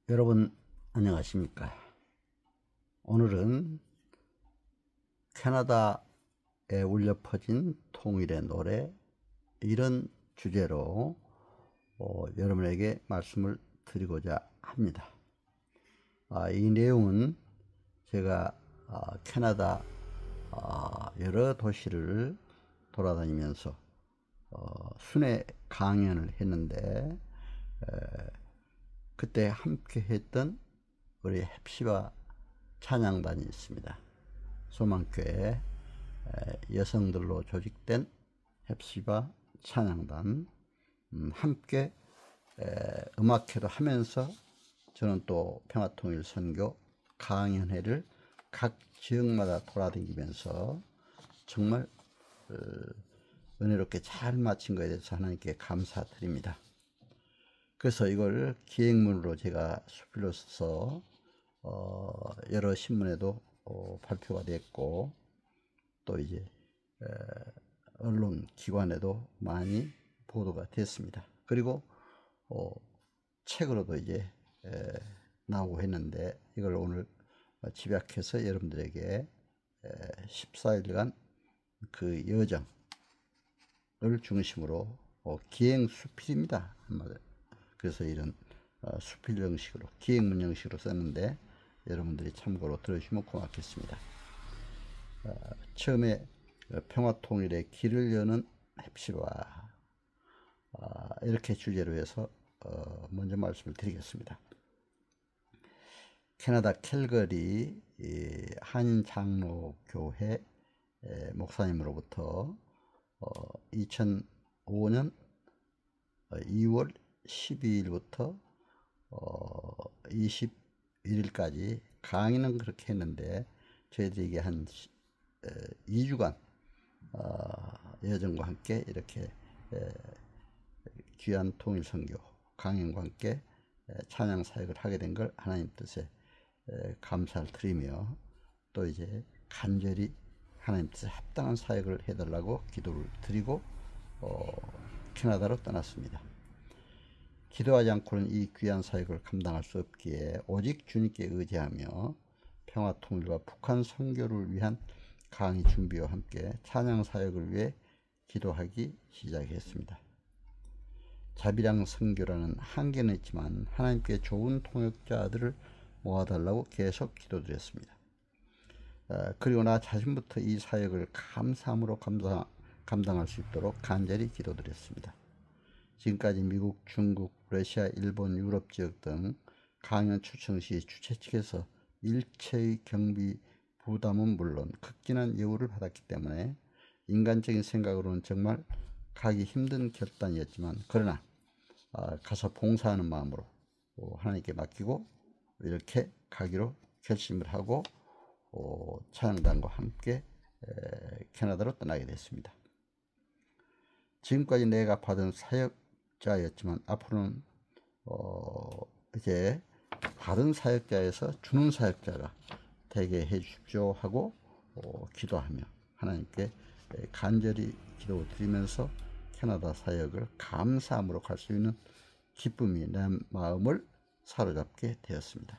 여러분 안녕하십니까? 오늘은 캐나다에 울려 퍼진 통일의 노래, 이런 주제로 여러분에게 말씀을 드리고자 합니다. 이 내용은 제가 캐나다 여러 도시를 돌아다니면서 순회 강연을 했는데, 그때 함께 했던 우리 헵시바 찬양단이 있습니다. 소망교회 여성들로 조직된 헵시바 찬양단, 함께 음악회도 하면서 저는 또 평화통일 선교 강연회를 각 지역마다 돌아다니면서 정말 은혜롭게 잘 마친 것에 대해서 하나님께 감사드립니다. 그래서 이걸 기획문으로 제가 수필로 써서 여러 신문에도 발표가 됐고, 또 이제 언론 기관에도 많이 보도가 됐습니다. 그리고 책으로도 이제 나오고 했는데, 이걸 오늘 집약해서 여러분들에게 14일간 그 여정을 중심으로 기행 수필입니다. 그래서 이런 수필 형식으로, 기획문 형식으로 썼는데 여러분들이 참고로 들어주시면 고맙겠습니다. 처음에 평화통일의 길을 여는 헵시바, 이렇게 주제로 해서 먼저 말씀을 드리겠습니다. 캐나다 캘거리 한인장로교회 목사님으로부터 2005년 2월 12일부터 21일까지 강의는 그렇게 했는데, 저희들에게 한 2주간 여정과 함께 이렇게 귀한 통일선교 강연과 함께 찬양 사역을 하게 된 걸 하나님 뜻에 감사를 드리며, 또 이제 간절히 하나님 뜻에 합당한 사역을 해달라고 기도를 드리고 캐나다로 떠났습니다. 기도하지 않고는 이 귀한 사역을 감당할 수 없기에 오직 주님께 의지하며 평화통일과 북한 선교를 위한 강의 준비와 함께 찬양 사역을 위해 기도하기 시작했습니다. 자비랑 선교라는 한계는 있지만 하나님께 좋은 통역자들을 모아달라고 계속 기도드렸습니다. 그리고 나 자신부터 이 사역을 감사함으로 감당할 수 있도록 간절히 기도드렸습니다. 지금까지 미국, 중국, 러시아, 일본, 유럽 지역 등 강연 추천 시 주최 측에서 일체의 경비 부담은 물론 극진한 예우를 받았기 때문에 인간적인 생각으로는 정말 가기 힘든 결단이었지만, 그러나 가서 봉사하는 마음으로 하나님께 맡기고 이렇게 가기로 결심을 하고 찬양단과 함께 캐나다로 떠나게 됐습니다. 지금까지 내가 받은 사역자였지만 앞으로는 이제 받은 사역자에서 주는 사역자가 되게 해 주십시오 하고 기도하며 하나님께 간절히 기도드리면서 캐나다 사역을 감사함으로 갈 수 있는 기쁨이 내 마음을 사로잡게 되었습니다.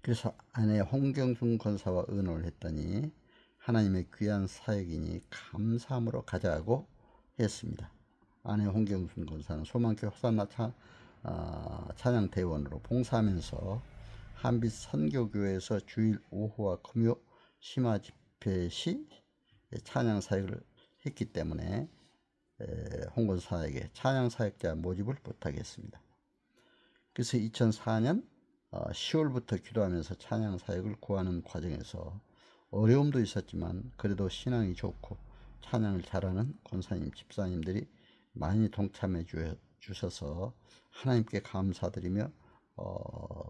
그래서 아내 홍경순 권사와 의논을 했더니 하나님의 귀한 사역이니 감사함으로 가자고 했습니다. 아내 홍경순 권사는 소망교회 호산나 찬양대원으로 봉사하면서 한빛 선교교회에서 주일 오후와 금요 심화 집회 시 찬양 사역을 했기 때문에 홍 권사에게 찬양 사역자 모집을 부탁했습니다. 그래서 2004년 10월부터 기도하면서 찬양 사역을 구하는 과정에서 어려움도 있었지만 그래도 신앙이 좋고 찬양을 잘하는 권사님, 집사님들이 많이 동참해 주셔서 하나님께 감사드리며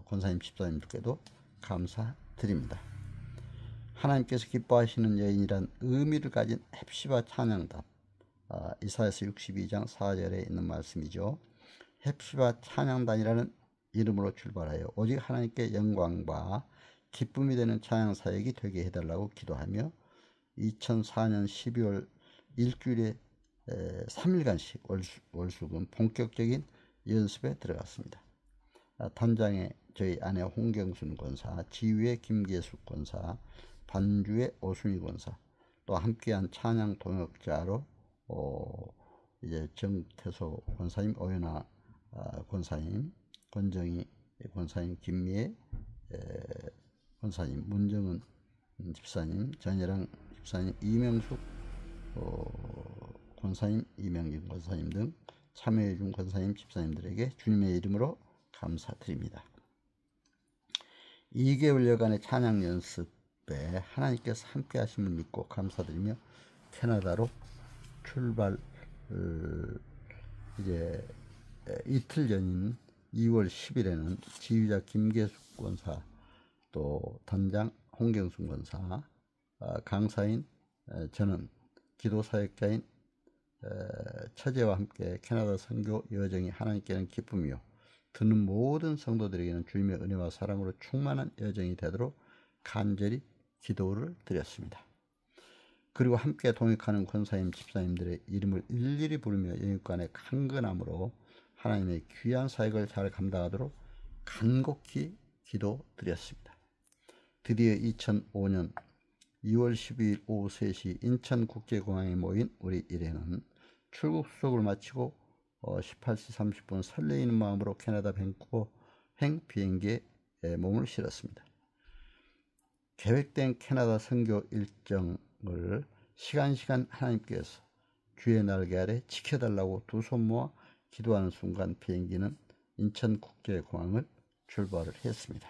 권사님, 집사님들께도 감사드립니다. 하나님께서 기뻐하시는 여인이란 의미를 가진 헵시바 찬양단, 이사야서 62장 4절에 있는 말씀이죠. 헵시바 찬양단이라는 이름으로 출발하여 오직 하나님께 영광과 기쁨이 되는 찬양 사역이 되게 해달라고 기도하며 2004년 12월 일주일에 3일간씩 월수금 본격적인 연습에 들어갔습니다. 단장의 저희 아내 홍경순 권사, 지휘의 김계숙 권사, 반주의 오순희 권사, 또 함께한 찬양 동역자로 이제 정태소 권사님, 오연아 권사님, 권정희 권사님, 김미애 권사님, 문정은 집사님, 전예랑 집사님, 이명숙 권사님, 이명진 권사님 등 참여해준 권사님, 집사님들에게 주님의 이름으로 감사드립니다. 2개월여간의 찬양 연습에 하나님께서 함께 하심을 믿고 감사드리며 캐나다로 출발 이제 이틀 전인 2월 10일에는 지휘자 김계숙 권사, 또 단장 홍경순 권사, 강사인 저는 기도사역자인 처제와 함께 캐나다 선교 여정이 하나님께는 기쁨이요 듣는 모든 성도들에게는 주님의 은혜와 사랑으로 충만한 여정이 되도록 간절히 기도를 드렸습니다. 그리고 함께 동역하는 권사님, 집사님들의 이름을 일일이 부르며 영육간의 강건함으로 하나님의 귀한 사역을 잘 감당하도록 간곡히 기도드렸습니다. 드디어 2005년 2월 12일 오후 3시 인천국제공항에 모인 우리 일행은 출국 수속을 마치고 18시 30분 설레이는 마음으로 캐나다 밴쿠버행 비행기에 몸을 실었습니다. 계획된 캐나다 선교 일정을 시간 하나님께서 주의 날개 아래 지켜달라고 두 손 모아 기도하는 순간 비행기는 인천국제공항을 출발을 했습니다.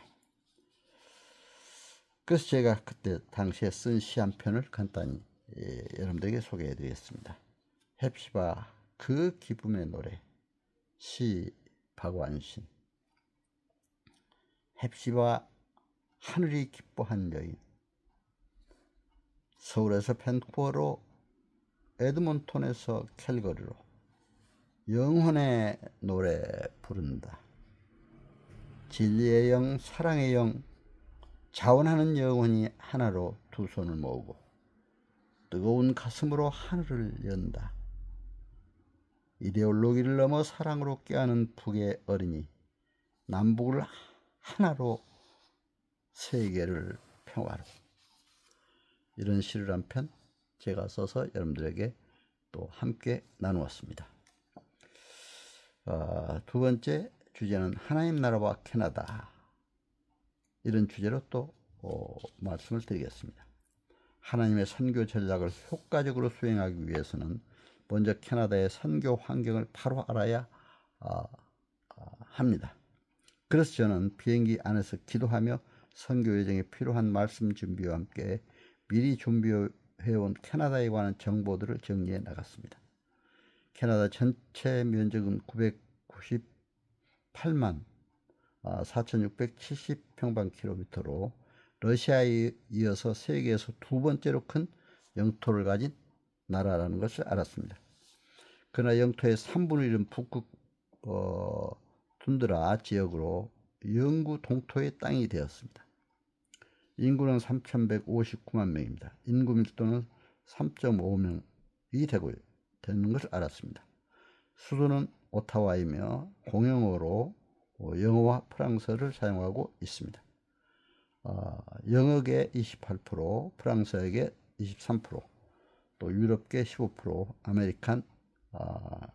그래서 제가 그때 당시에 쓴 시 한 편을 간단히 여러분들에게 소개해 드리겠습니다. 헵시바 그 기쁨의 노래, 시 박완신. 헵시바 하늘이 기뻐한 여인. 서울에서 밴쿠버로, 에드몬톤에서 캘거리로 영혼의 노래 부른다. 진리의 영, 사랑의 영, 자원하는 영혼이 하나로 두 손을 모으고 뜨거운 가슴으로 하늘을 연다. 이데올로기를 넘어 사랑으로 껴안은 북의 어린이, 남북을 하나로 세계를 평화로. 이런 시를 한 편 제가 써서 여러분들에게 또 함께 나누었습니다. 두 번째 주제는 하나님 나라와 캐나다, 이런 주제로 또 말씀을 드리겠습니다. 하나님의 선교 전략을 효과적으로 수행하기 위해서는 먼저 캐나다의 선교 환경을 바로 알아야 합니다. 그래서 저는 비행기 안에서 기도하며 선교 여정에 필요한 말씀 준비와 함께 미리 준비해온 캐나다에 관한 정보들을 정리해 나갔습니다. 캐나다 전체 면적은 998만 4,670평방킬로미터로 러시아에 이어서 세계에서 두 번째로 큰 영토를 가진 나라라는 것을 알았습니다. 그러나 영토의 3분의 1은 북극 툰드라 지역으로 영구 동토의 땅이 되었습니다. 인구는 3,159만 명입니다. 인구 밀도는 3.5명이 되는 것을 알았습니다. 수도는 오타와이며 공용어로 영어와 프랑스어를 사용하고 있습니다. 영어계 28%, 프랑스어계 23%, 또 유럽계 15%, 아메리칸,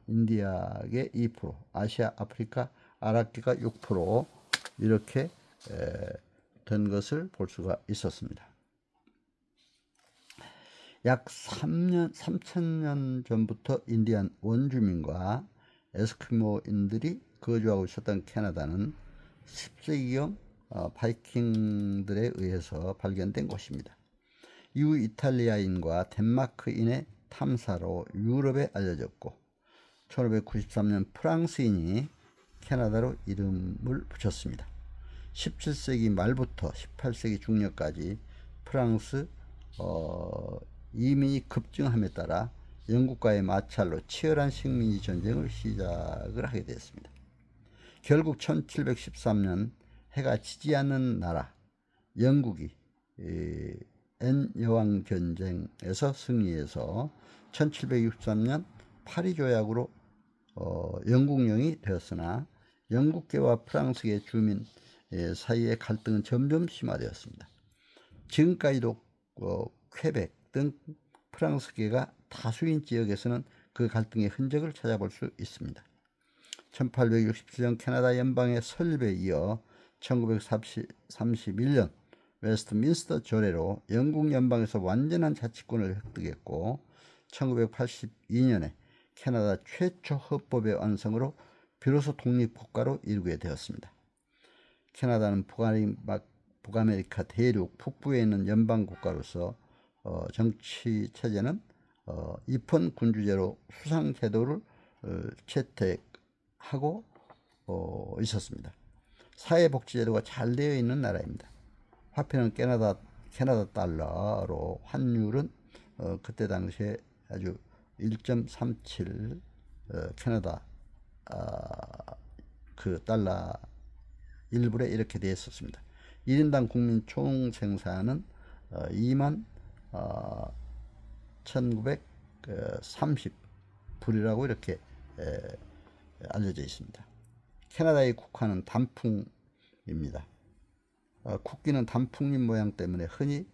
인디아계 2%, 아시아, 아프리카, 아랍계가 6% 이렇게 된 것을 볼 수가 있었습니다. 약 3,000년 전부터 인디안 원주민과 에스키모인들이 거주하고 있었던 캐나다는 10세기경 바이킹들에 의해서 발견된 곳입니다. 이후 이탈리아인과 덴마크인의 탐사로 유럽에 알려졌고 1593년 프랑스인이 캐나다로 이름을 붙였습니다. 17세기 말부터 18세기 중葉까지 프랑스 이민이 급증함에 따라 영국과의 마찰로 치열한 식민지 전쟁을 시작을 하게 되었습니다. 결국 1713년 해가 지지 않는 나라 영국이 N여왕 전쟁에서 승리해서 1763년 파리 조약으로 영국령이 되었으나 영국계와 프랑스계 주민 사이의 갈등은 점점 심화되었습니다. 지금까지도 퀘벡 등 프랑스계가 다수인 지역에서는 그 갈등의 흔적을 찾아볼 수 있습니다. 1867년 캐나다 연방의 설립에 이어 1931년 웨스트민스터 조례로 영국 연방에서 완전한 자치권을 획득했고 1982년에 캐나다 최초 헌법의 완성으로 비로소 독립국가로 이루게 되었습니다. 캐나다는 북아메리카 대륙 북부에 있는 연방국가로서 정치 체제는 입헌 군주제로 수상제도를 채택하고 있었습니다. 사회복지제도가 잘 되어 있는 나라입니다. 화폐는 캐나다 달러로 환율은 그때 당시에 아주 1.37 캐나다 그 달러 1불에 이렇게 되어 있었습니다. 1인당 국민 총 생산은 2만 1930불이라고 이렇게 알려져 있습니다. 캐나다의 국화는 단풍입니다. 국기는 단풍잎 모양 때문에 흔히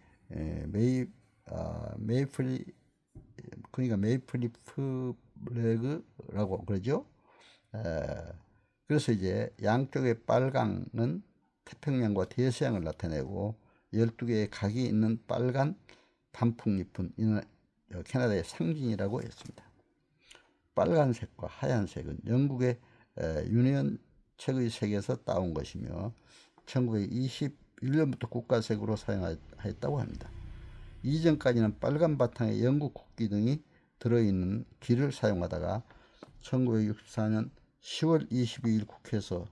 메이플리프 플래그라고 그러죠. 그래서 이제 양쪽의 빨강은 태평양과 대서양을 나타내고 12개의 각이 있는 빨간 단풍잎은 캐나다의 상징이라고 했습니다. 빨간색과 하얀색은 영국의 유니언 책의 색에서 따온 것이며 1921년부터 국가색으로 사용하였다고 합니다. 이전까지는 빨간 바탕에 영국 국기 등이 들어있는 길을 사용하다가 1964년 10월 22일 국회에서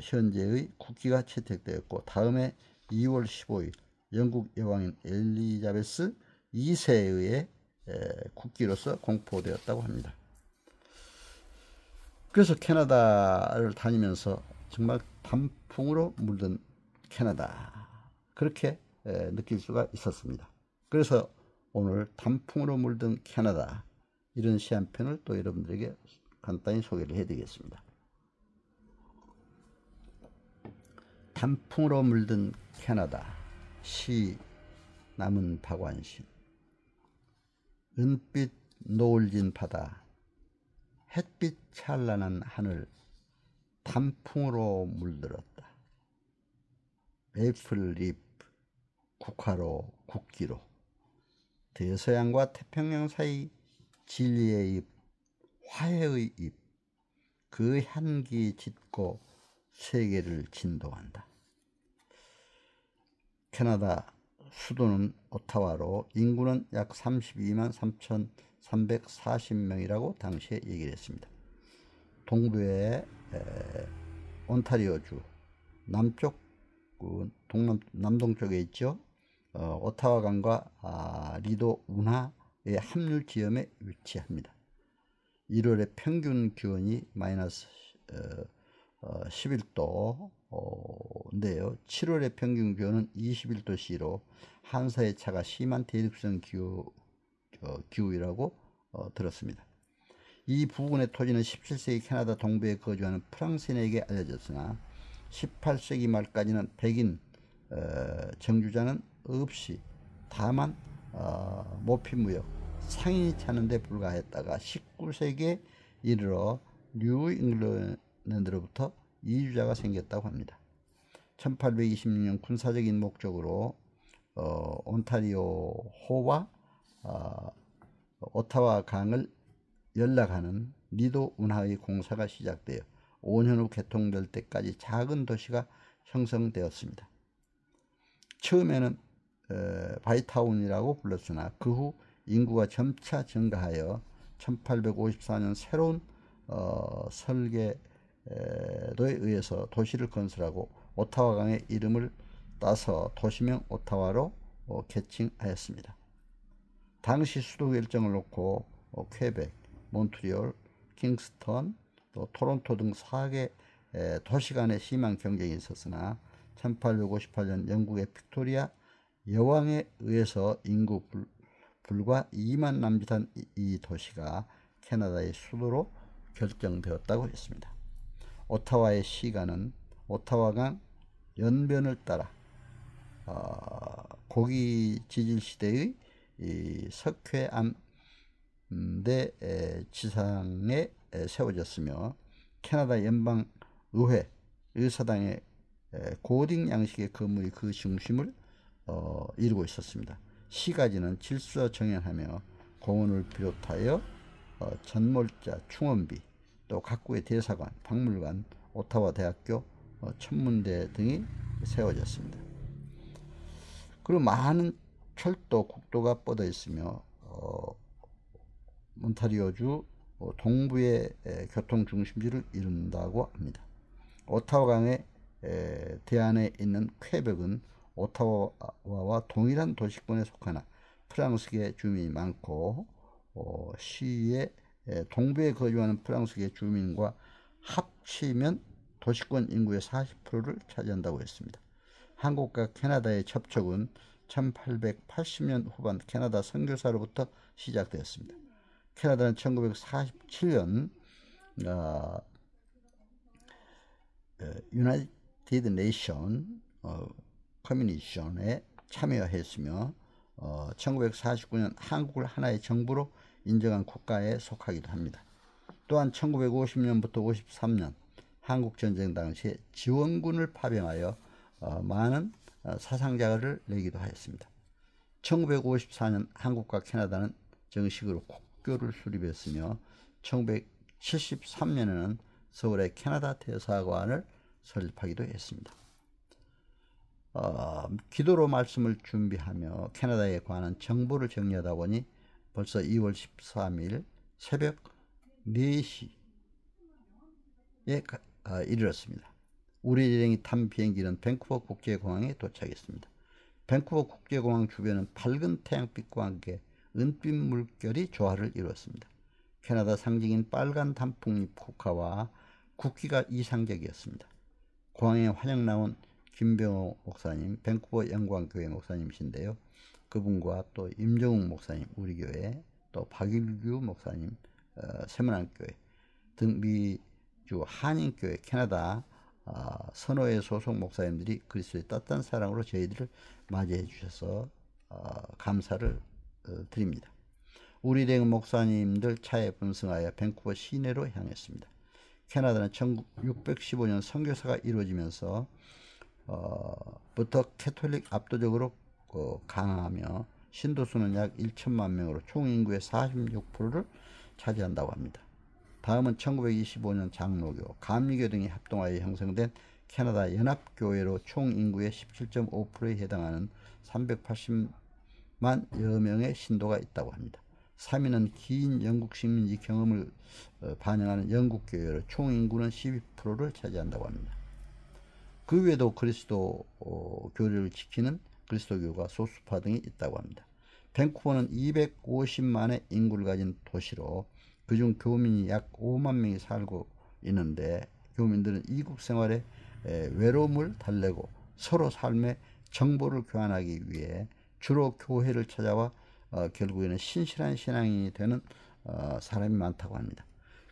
현재의 국기가 채택되었고 다음해 2월 15일 영국 여왕인 엘리자베스 2세에 의해 국기로서 공포되었다고 합니다. 그래서 캐나다를 다니면서 정말 단풍으로 물든 캐나다 그렇게 느낄 수가 있었습니다. 그래서 오늘 단풍으로 물든 캐나다 이런 시 한 편을 또 여러분들에게 간단히 소개를 해드리겠습니다. 단풍으로 물든 캐나다 시 남은 박완신. 은빛 노을진 바다 햇빛 찬란한 하늘 단풍으로 물들었다. 메이플잎 국화로 국기로 대서양과 태평양 사이 진리의 잎 화해의 잎 그 향기 짙고 세계를 진동한다. 캐나다 수도는 오타와로 인구는 약 32만 3,340명이라고 당시에 얘기를 했습니다. 동부에 온타리오주 남쪽 남동쪽에 있죠. 오타와 강과 리도 운하의 합류 지점에 위치합니다. 1월의 평균 기온이 마이너스 11도인데요. 7월의 평균 기온은 21도씨로 한사의 차가 심한 대륙성 기후이라고 들었습니다. 이 부근의 토지는 17세기 캐나다 동부에 거주하는 프랑스인에게 알려졌으나 18세기 말까지는 백인 정주자는 없이 다만 모피무역 상인이 찾는 데 불과했다가 19세기에 이르러 뉴 잉글랜드로부터 이주자가 생겼다고 합니다. 1826년 군사적인 목적으로 온타리오 호와 오타와 강을 연락하는 리도 운하의 공사가 시작되어 5년 후 개통될 때까지 작은 도시가 형성되었습니다. 처음에는 바이타운이라고 불렀으나 그 후 인구가 점차 증가하여 1854년 새로운 설계도에 의해서 도시를 건설하고 오타와 강의 이름을 따서 도시명 오타와로 개칭하였습니다. 당시 수도 결정을 놓고 퀘벡, 몬트리올, 킹스턴, 또 토론토 등 4개 도시 간의 심한 경쟁이 있었으나 1858년 영국의 빅토리아 여왕에 의해서 인구 불과 2만 남짓한 이 도시가 캐나다의 수도로 결정되었다고 했습니다. 오타와의 시가는 오타와강 연변을 따라 고기 지질 시대의 이 석회암대 지상에 세워졌으며 캐나다 연방 의회 의사당의 고딩 양식의 건물이 그 중심을 이루고 있었습니다. 시가지는 질서 정연하며 공원을 비롯하여 전몰자, 충원비, 또 각국의 대사관, 박물관, 오타와 대학교, 천문대 등이 세워졌습니다. 그리고 많은 철도, 국도가 뻗어 있으며 온타리오주 동부의 교통 중심지를 이룬다고 합니다. 오타와강의 대안에 있는 퀘벡은 오타와와 동일한 도시권에 속하나 프랑스계 주민이 많고 시의 동부에 거주하는 프랑스계 주민과 합치면 도시권 인구의 40%를 차지한다고 했습니다. 한국과 캐나다의 접촉은 1880년 후반 캐나다 선교사로부터 시작되었습니다. 캐나다는 1947년 유나이티드 네이션 커뮤니션에 참여했으며 1949년 한국을 하나의 정부로 인정한 국가에 속하기도 합니다. 또한 1950년부터 53년 한국전쟁 당시에 지원군을 파병하여 많은 사상자를 내기도 하였습니다. 1954년 한국과 캐나다는 정식으로 국교를 수립했으며 1973년에는 서울의 캐나다 대사관을 설립하기도 했습니다. 기도로 말씀을 준비하며 캐나다에 관한 정보를 정리하다 보니 벌써 2월 13일 새벽 4시에 이르렀습니다. 우리 일행이 탄 비행기는 밴쿠버 국제공항에 도착했습니다. 밴쿠버 국제공항 주변은 밝은 태양빛과 함께 은빛 물결이 조화를 이루었습니다. 캐나다 상징인 빨간 단풍잎 국화와 국기가 이상적이었습니다. 공항에 환영 나온 김병호 목사님, 밴쿠버 영광교회 목사님이신데요. 그분과 또 임정욱 목사님, 우리 교회, 또 박일규 목사님, 세문안교회 등 미주 한인교회, 캐나다 선호회 소속 목사님들이 그리스도의 따뜻한 사랑으로 저희들을 맞이해 주셔서 감사를 드립니다. 우리 일행 목사님들 차에 분승하여 밴쿠버 시내로 향했습니다. 캐나다는 1615년 선교사가 이루어지면서 부터 캐톨릭 압도적으로 강하며 신도수는 약 1천만 명으로 총 인구의 46%를 차지한다고 합니다. 다음은 1925년 장로교, 감리교 등이 합동하여 형성된 캐나다 연합교회로 총 인구의 17.5%에 해당하는 380만 여 명의 신도가 있다고 합니다. 3위는 긴 영국 식민지 경험을 반영하는 영국교회로 총 인구는 12%를 차지한다고 합니다. 그 외에도 그리스도 교리를 지키는 그리스도교가 소수파 등이 있다고 합니다. 밴쿠버는 250만의 인구를 가진 도시로 그중 교민이 약 5만 명이 살고 있는데 교민들은 이국 생활에 외로움을 달래고 서로 삶의 정보를 교환하기 위해 주로 교회를 찾아와 결국에는 신실한 신앙인이 되는 사람이 많다고 합니다.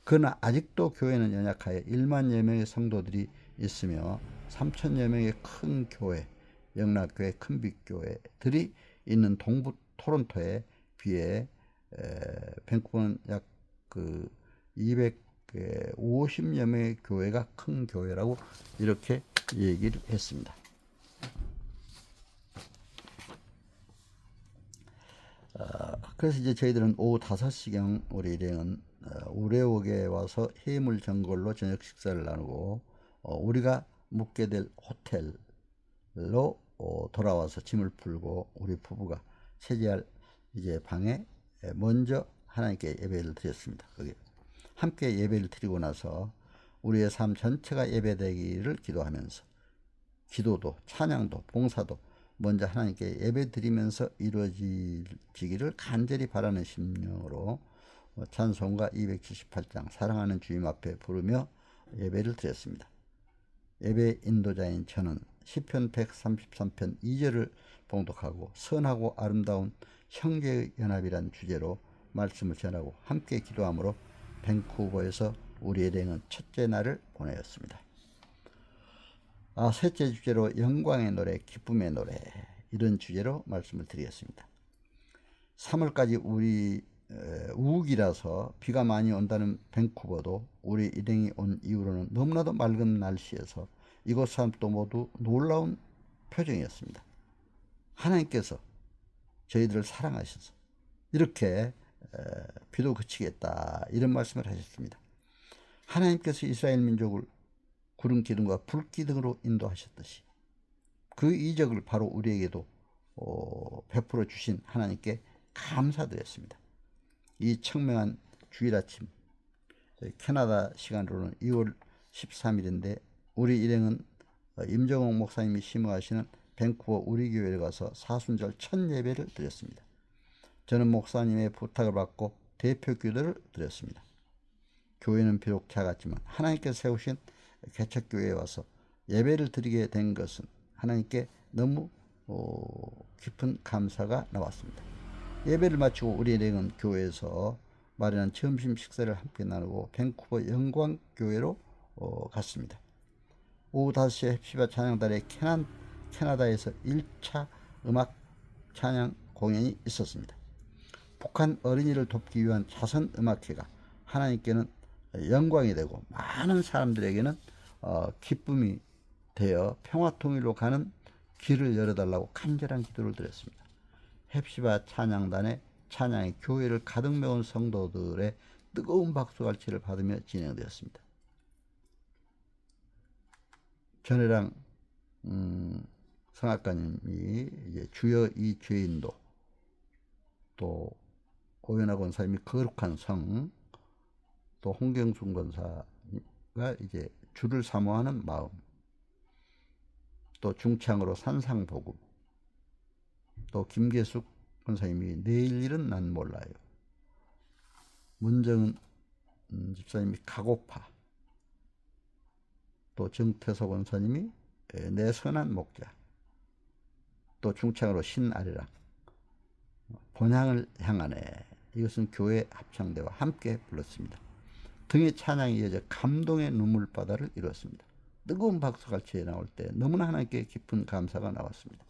그러나 아직도 교회는 연약하여 1만여 명의 성도들이 있으며 3천여 명의 큰 교회, 영락교회, 큰빛교회들이 있는 동부 토론토에 비해 밴쿠버는 약 250여 명의 교회가 큰 교회라고 이렇게 얘기를 했습니다. 그래서 이제 저희들은 오후 5시경 우리 일행은 우레옥에 와서 해물 전골로 저녁 식사를 나누고 우리가 묵게 될 호텔로 돌아와서 짐을 풀고 우리 부부가 체제할 이제 방에 먼저 하나님께 예배를 드렸습니다. 거기 함께 예배를 드리고 나서 우리의 삶 전체가 예배되기를 기도하면서 기도도 찬양도 봉사도 먼저 하나님께 예배 드리면서 이루어지기를 간절히 바라는 심령으로 찬송가 278장 사랑하는 주님 앞에 부르며 예배를 드렸습니다. 예배 인도자인 저는 시편 133편 2절을 봉독하고 선하고 아름다운 형제의 연합이란 주제로 말씀을 전하고 함께 기도함으로 밴쿠버에서 우리 일행은 첫째 날을 보내었습니다. 셋째 주제로 영광의 노래, 기쁨의 노래, 이런 주제로 말씀을 드리겠습니다. 3월까지 우리 우기라서 비가 많이 온다는 밴쿠버도 우리 일행이 온 이후로는 너무나도 맑은 날씨에서 이곳 사람도 모두 놀라운 표정이었습니다. 하나님께서 저희들을 사랑하셔서 이렇게 비도 그치겠다, 이런 말씀을 하셨습니다. 하나님께서 이스라엘 민족을 구름 기둥과 불 기둥으로 인도하셨듯이 그 이적을 바로 우리에게도 베풀어 주신 하나님께 감사드렸습니다. 이 청명한 주일 아침, 캐나다 시간으로는 2월 13일인데 우리 일행은 임정옥 목사님이 심호하시는 밴쿠버 우리 교회에 가서 사순절 첫 예배를 드렸습니다. 저는 목사님의 부탁을 받고 대표 기도를 드렸습니다. 교회는 비록 작았지만 하나님께서 세우신 개척교회에 와서 예배를 드리게 된 것은 하나님께 너무 깊은 감사가 나왔습니다. 예배를 마치고 우리 일행은 교회에서 마련한 점심 식사를 함께 나누고 밴쿠버 영광교회로 갔습니다. 오후 5시에 헵시바 찬양단의 캐나다에서 1차 음악 찬양 공연이 있었습니다. 북한 어린이를 돕기 위한 자선 음악회가 하나님께는 영광이 되고 많은 사람들에게는 기쁨이 되어 평화통일로 가는 길을 열어달라고 간절한 기도를 드렸습니다. 헵시바 찬양단의 찬양이 교회를 가득 메운 성도들의 뜨거운 박수갈채를 받으며 진행되었습니다. 전혜랑 성악가님이 이제 주여 이 죄인도, 또 오연하 권사님이 거룩한 성, 또 홍경순 권사가 이제 주를 사모하는 마음, 또 중창으로 산상복음, 또 김계숙 권사님이 내일 일은 난 몰라요, 문정은 집사님이 가고파, 또 정태서 권사님이 내 선한 목자, 또 중창으로 신아리랑, 본향을 향하네, 이것은 교회 합창대와 함께 불렀습니다. 등의 찬양이 이어져 감동의 눈물바다를 이루었습니다. 뜨거운 박수갈채에 나올 때 너무나 하나님께 깊은 감사가 나왔습니다.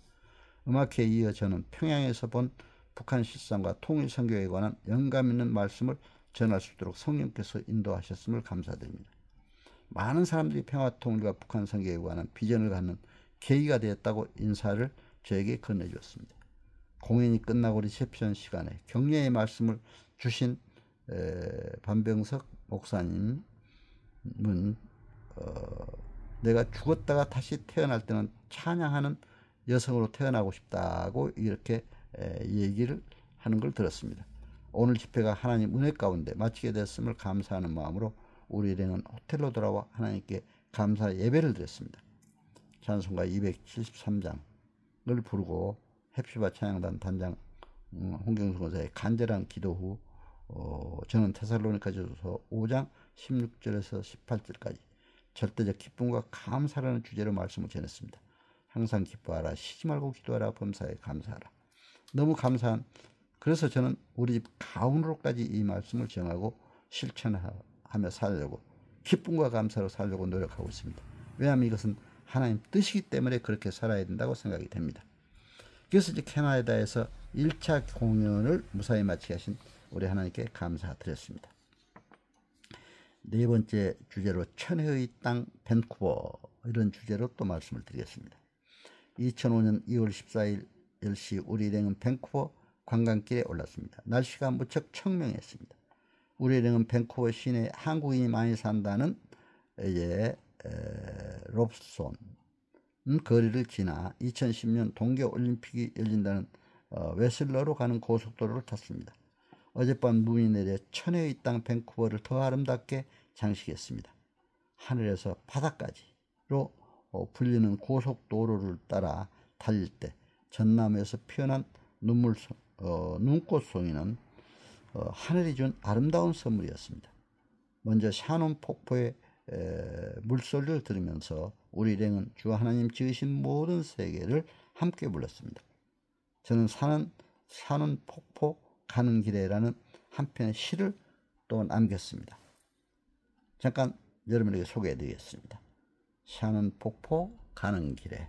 음악회에 이어 저는 평양에서 본 북한 실상과 통일선교에 관한 영감 있는 말씀을 전할 수 있도록 성령께서 인도하셨음을 감사드립니다. 많은 사람들이 평화통일과 북한 선교에 관한 비전을 갖는 계기가 되었다고 인사를 저에게 건네주었습니다. 공연이 끝나고 리셉션 시간에 격려의 말씀을 주신 반병석 목사님은 내가 죽었다가 다시 태어날 때는 찬양하는 여성으로 태어나고 싶다고 이렇게 얘기를 하는 걸 들었습니다. 오늘 집회가 하나님 은혜 가운데 마치게 됐음을 감사하는 마음으로 우리 일행은 호텔로 돌아와 하나님께 감사 예배를 드렸습니다. 찬송가 273장을 부르고 헵시바 찬양단 단장 홍경수 권사의 간절한 기도 후 저는 데살로니가전서 5장 16절에서 18절까지 절대적 기쁨과 감사라는 주제로 말씀을 전했습니다. 항상 기뻐하라, 쉬지 말고 기도하라, 범사에 감사하라. 너무 감사한, 그래서 저는 우리 집 가훈으로까지 이 말씀을 정하고 실천하며 살려고, 기쁨과 감사로 살려고 노력하고 있습니다. 왜냐하면 이것은 하나님 뜻이기 때문에 그렇게 살아야 된다고 생각이 됩니다. 그래서 이제 캐나다에서 1차 공연을 무사히 마치게 하신 우리 하나님께 감사드렸습니다. 네 번째 주제로 천혜의 땅 밴쿠버, 이런 주제로 또 말씀을 드리겠습니다. 2005년 2월 14일 10시 우리 일행은 밴쿠버 관광길에 올랐습니다. 날씨가 무척 청명했습니다. 우리 일행은 밴쿠버 시내에 한국인이 많이 산다는 롭스톤 거리를 지나 2010년 동계올림픽이 열린다는 웨슬러로 가는 고속도로를 탔습니다. 어젯밤 눈이 내려 천혜의 땅 밴쿠버를 더 아름답게 장식했습니다. 하늘에서 바다까지로 불리는 고속도로를 따라 달릴 때 전나무에서 피어난 눈꽃송이는 하늘이 준 아름다운 선물이었습니다. 먼저 샤논 폭포의 물소리를 들으면서 우리 일행은 주 하나님 지으신 모든 세계를 함께 불렀습니다. 저는 샤논 폭포 가는 길에라는 한편의 시를 또 남겼습니다. 잠깐 여러분에게 소개해 드리겠습니다. 샤넌 폭포 가는 길에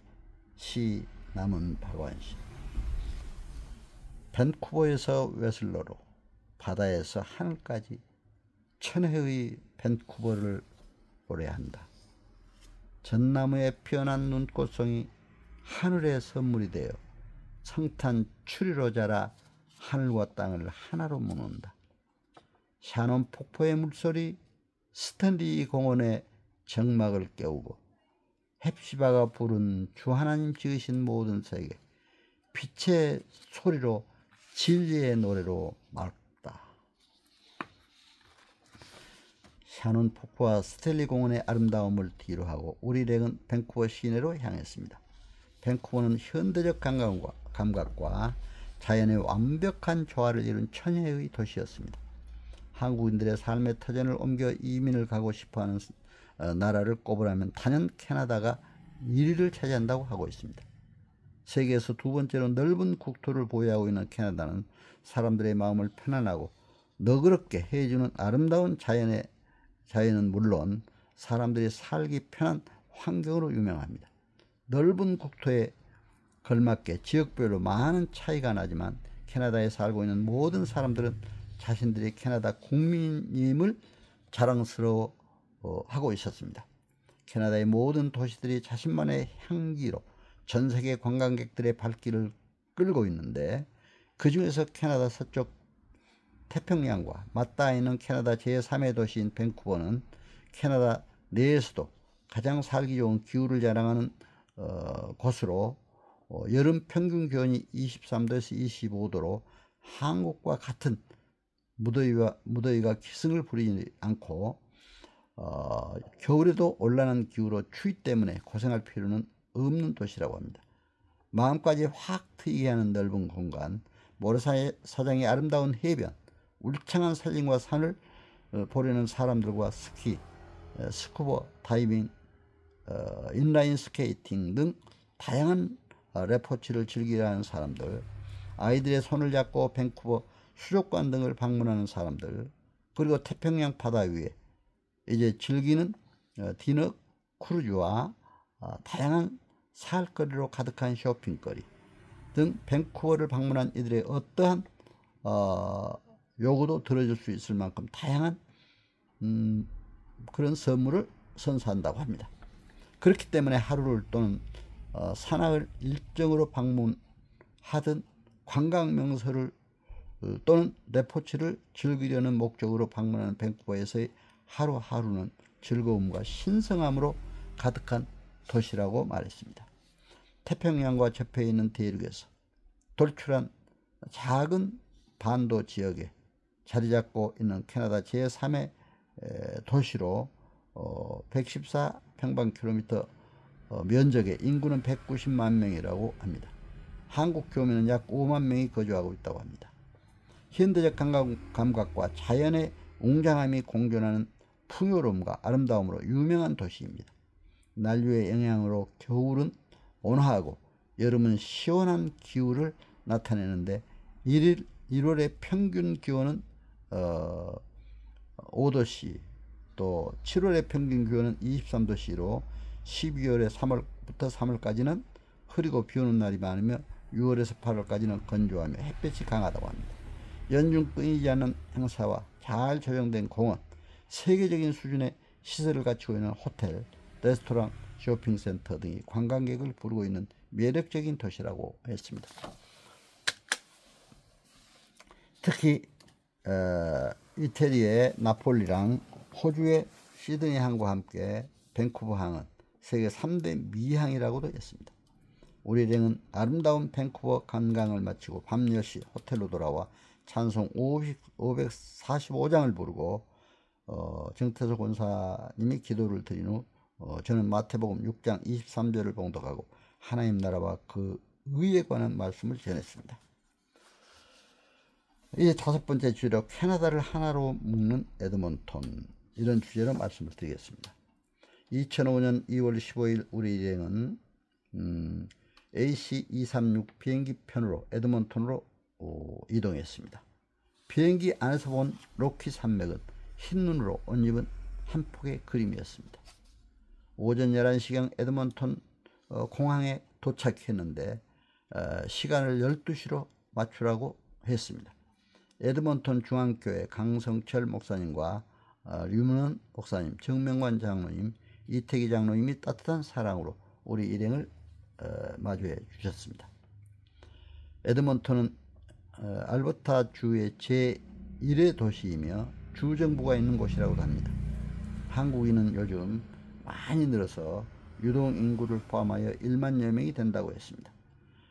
시 남은 박완시. 밴쿠버에서 웨슬러로 바다에서 하늘까지 천혜의 밴쿠버를 노래한다. 전나무에 피어난 눈꽃송이 하늘의 선물이 되어 성탄 추리로 자라 하늘과 땅을 하나로 묶는다. 샤논 폭포의 물소리 스탠리 공원의 정막을 깨우고 헵시바가 부른 주 하나님 지으신 모든 세계 빛의 소리로 진리의 노래로 맑다. 샤논 폭포와 스탠리 공원의 아름다움을 뒤로하고 우리 일행은 밴쿠버 시내로 향했습니다. 밴쿠버는 현대적 감각과 자연의 완벽한 조화를 이룬 천혜의 도시였습니다. 한국인들의 삶의 터전을 옮겨 이민을 가고 싶어하는 나라를 꼽으라면 단연 캐나다가 1위를 차지한다고 하고 있습니다. 세계에서 두 번째로 넓은 국토를 보유하고 있는 캐나다는 사람들의 마음을 편안하고 너그럽게 해주는 아름다운 자연은 물론 사람들이 살기 편한 환경으로 유명합니다. 넓은 국토에 걸맞게 지역별로 많은 차이가 나지만 캐나다에 살고 있는 모든 사람들은 자신들이 캐나다 국민임을 자랑스러워하고 있었습니다. 캐나다의 모든 도시들이 자신만의 향기로 전 세계 관광객들의 발길을 끌고 있는데 그 중에서 캐나다 서쪽 태평양과 맞닿아 있는 캐나다 제3의 도시인 밴쿠버는 캐나다 내에서도 가장 살기 좋은 기후를 자랑하는 곳으로 여름 평균 기온이 23도에서 25도로 한국과 같은 무더위가 기승을 부리지 않고 겨울에도 온난한 기후로 추위 때문에 고생할 필요는 없는 도시라고 합니다. 마음까지 확 트이게 하는 넓은 공간, 모래사장의 아름다운 해변, 울창한 산림과 산을 보려는 사람들과 스키, 스쿠버 다이빙, 인라인 스케이팅 등 다양한 레포츠를 즐기려 하는 사람들, 아이들의 손을 잡고 밴쿠버 수족관 등을 방문하는 사람들, 그리고 태평양 바다 위에 이제 즐기는 디너 크루즈와 다양한 살거리로 가득한 쇼핑거리 등 밴쿠버를 방문한 이들의 어떠한 요구도 들어줄 수 있을 만큼 다양한 그런 선물을 선사한다고 합니다. 그렇기 때문에 하루를 또는 산악을 일정으로 방문하든 관광 명소를 또는 레포츠를 즐기려는 목적으로 방문하는 밴쿠버에서의 하루하루는 즐거움과 신성함으로 가득한 도시라고 말했습니다. 태평양과 접해 있는 대륙에서 돌출한 작은 반도 지역에 자리 잡고 있는 캐나다 제3의 도시로 114평방킬로미터 면적의 인구는 190만 명이라고 합니다. 한국 교민은 약 5만 명이 거주하고 있다고 합니다. 현대적 감각과 자연의 웅장함이 공존하는 풍요로움과 아름다움으로 유명한 도시입니다. 난류의 영향으로 겨울은 온화하고 여름은 시원한 기후를 나타내는데 1월의 평균 기온은 5도씨, 또 7월의 평균 기온은 23도씨로 12월에 3월부터 3월까지는 흐리고 비오는 날이 많으며 6월에서 8월까지는 건조하며 햇볕이 강하다고 합니다. 연중 끊이지 않는 행사와 잘 조정된 공원, 세계적인 수준의 시설을 갖추고 있는 호텔, 레스토랑, 쇼핑센터 등이 관광객을 부르고 있는 매력적인 도시라고 했습니다. 특히 이태리의 나폴리랑 호주의 시드니 항과 함께 밴쿠버 항은 세계 3대 미항이라고도 했습니다. 우리 일행은 아름다운 밴쿠버 관광을 마치고 밤 10시 호텔로 돌아와 찬송 545장을 부르고 정태석 권사님이 기도를 드린 후 저는 마태복음 6장 23절을 봉독하고 하나님 나라와 그 의에 관한 말씀을 전했습니다. 이제 5번째 주제로 캐나다를 하나로 묶는 에드먼톤, 이런 주제로 말씀을 드리겠습니다. 2005년 2월 15일 우리 일행은 AC236 비행기 편으로 에드먼톤으로 이동했습니다. 비행기 안에서 본 로키 산맥은 흰눈으로 옷 입은 한 폭의 그림이었습니다. 오전 11시경 에드먼턴 공항에 도착했는데 시간을 12시로 맞추라고 했습니다. 에드먼턴 중앙교회 강성철 목사님과 류문원 목사님, 정명관 장로님, 이태기 장로님이 따뜻한 사랑으로 우리 일행을 마주해 주셨습니다. 에드먼턴은 알버타 주의 제1의 도시이며 주정부가 있는 곳이라고도 합니다. 한국인은 요즘 많이 늘어서 유동인구를 포함하여 1만여 명이 된다고 했습니다.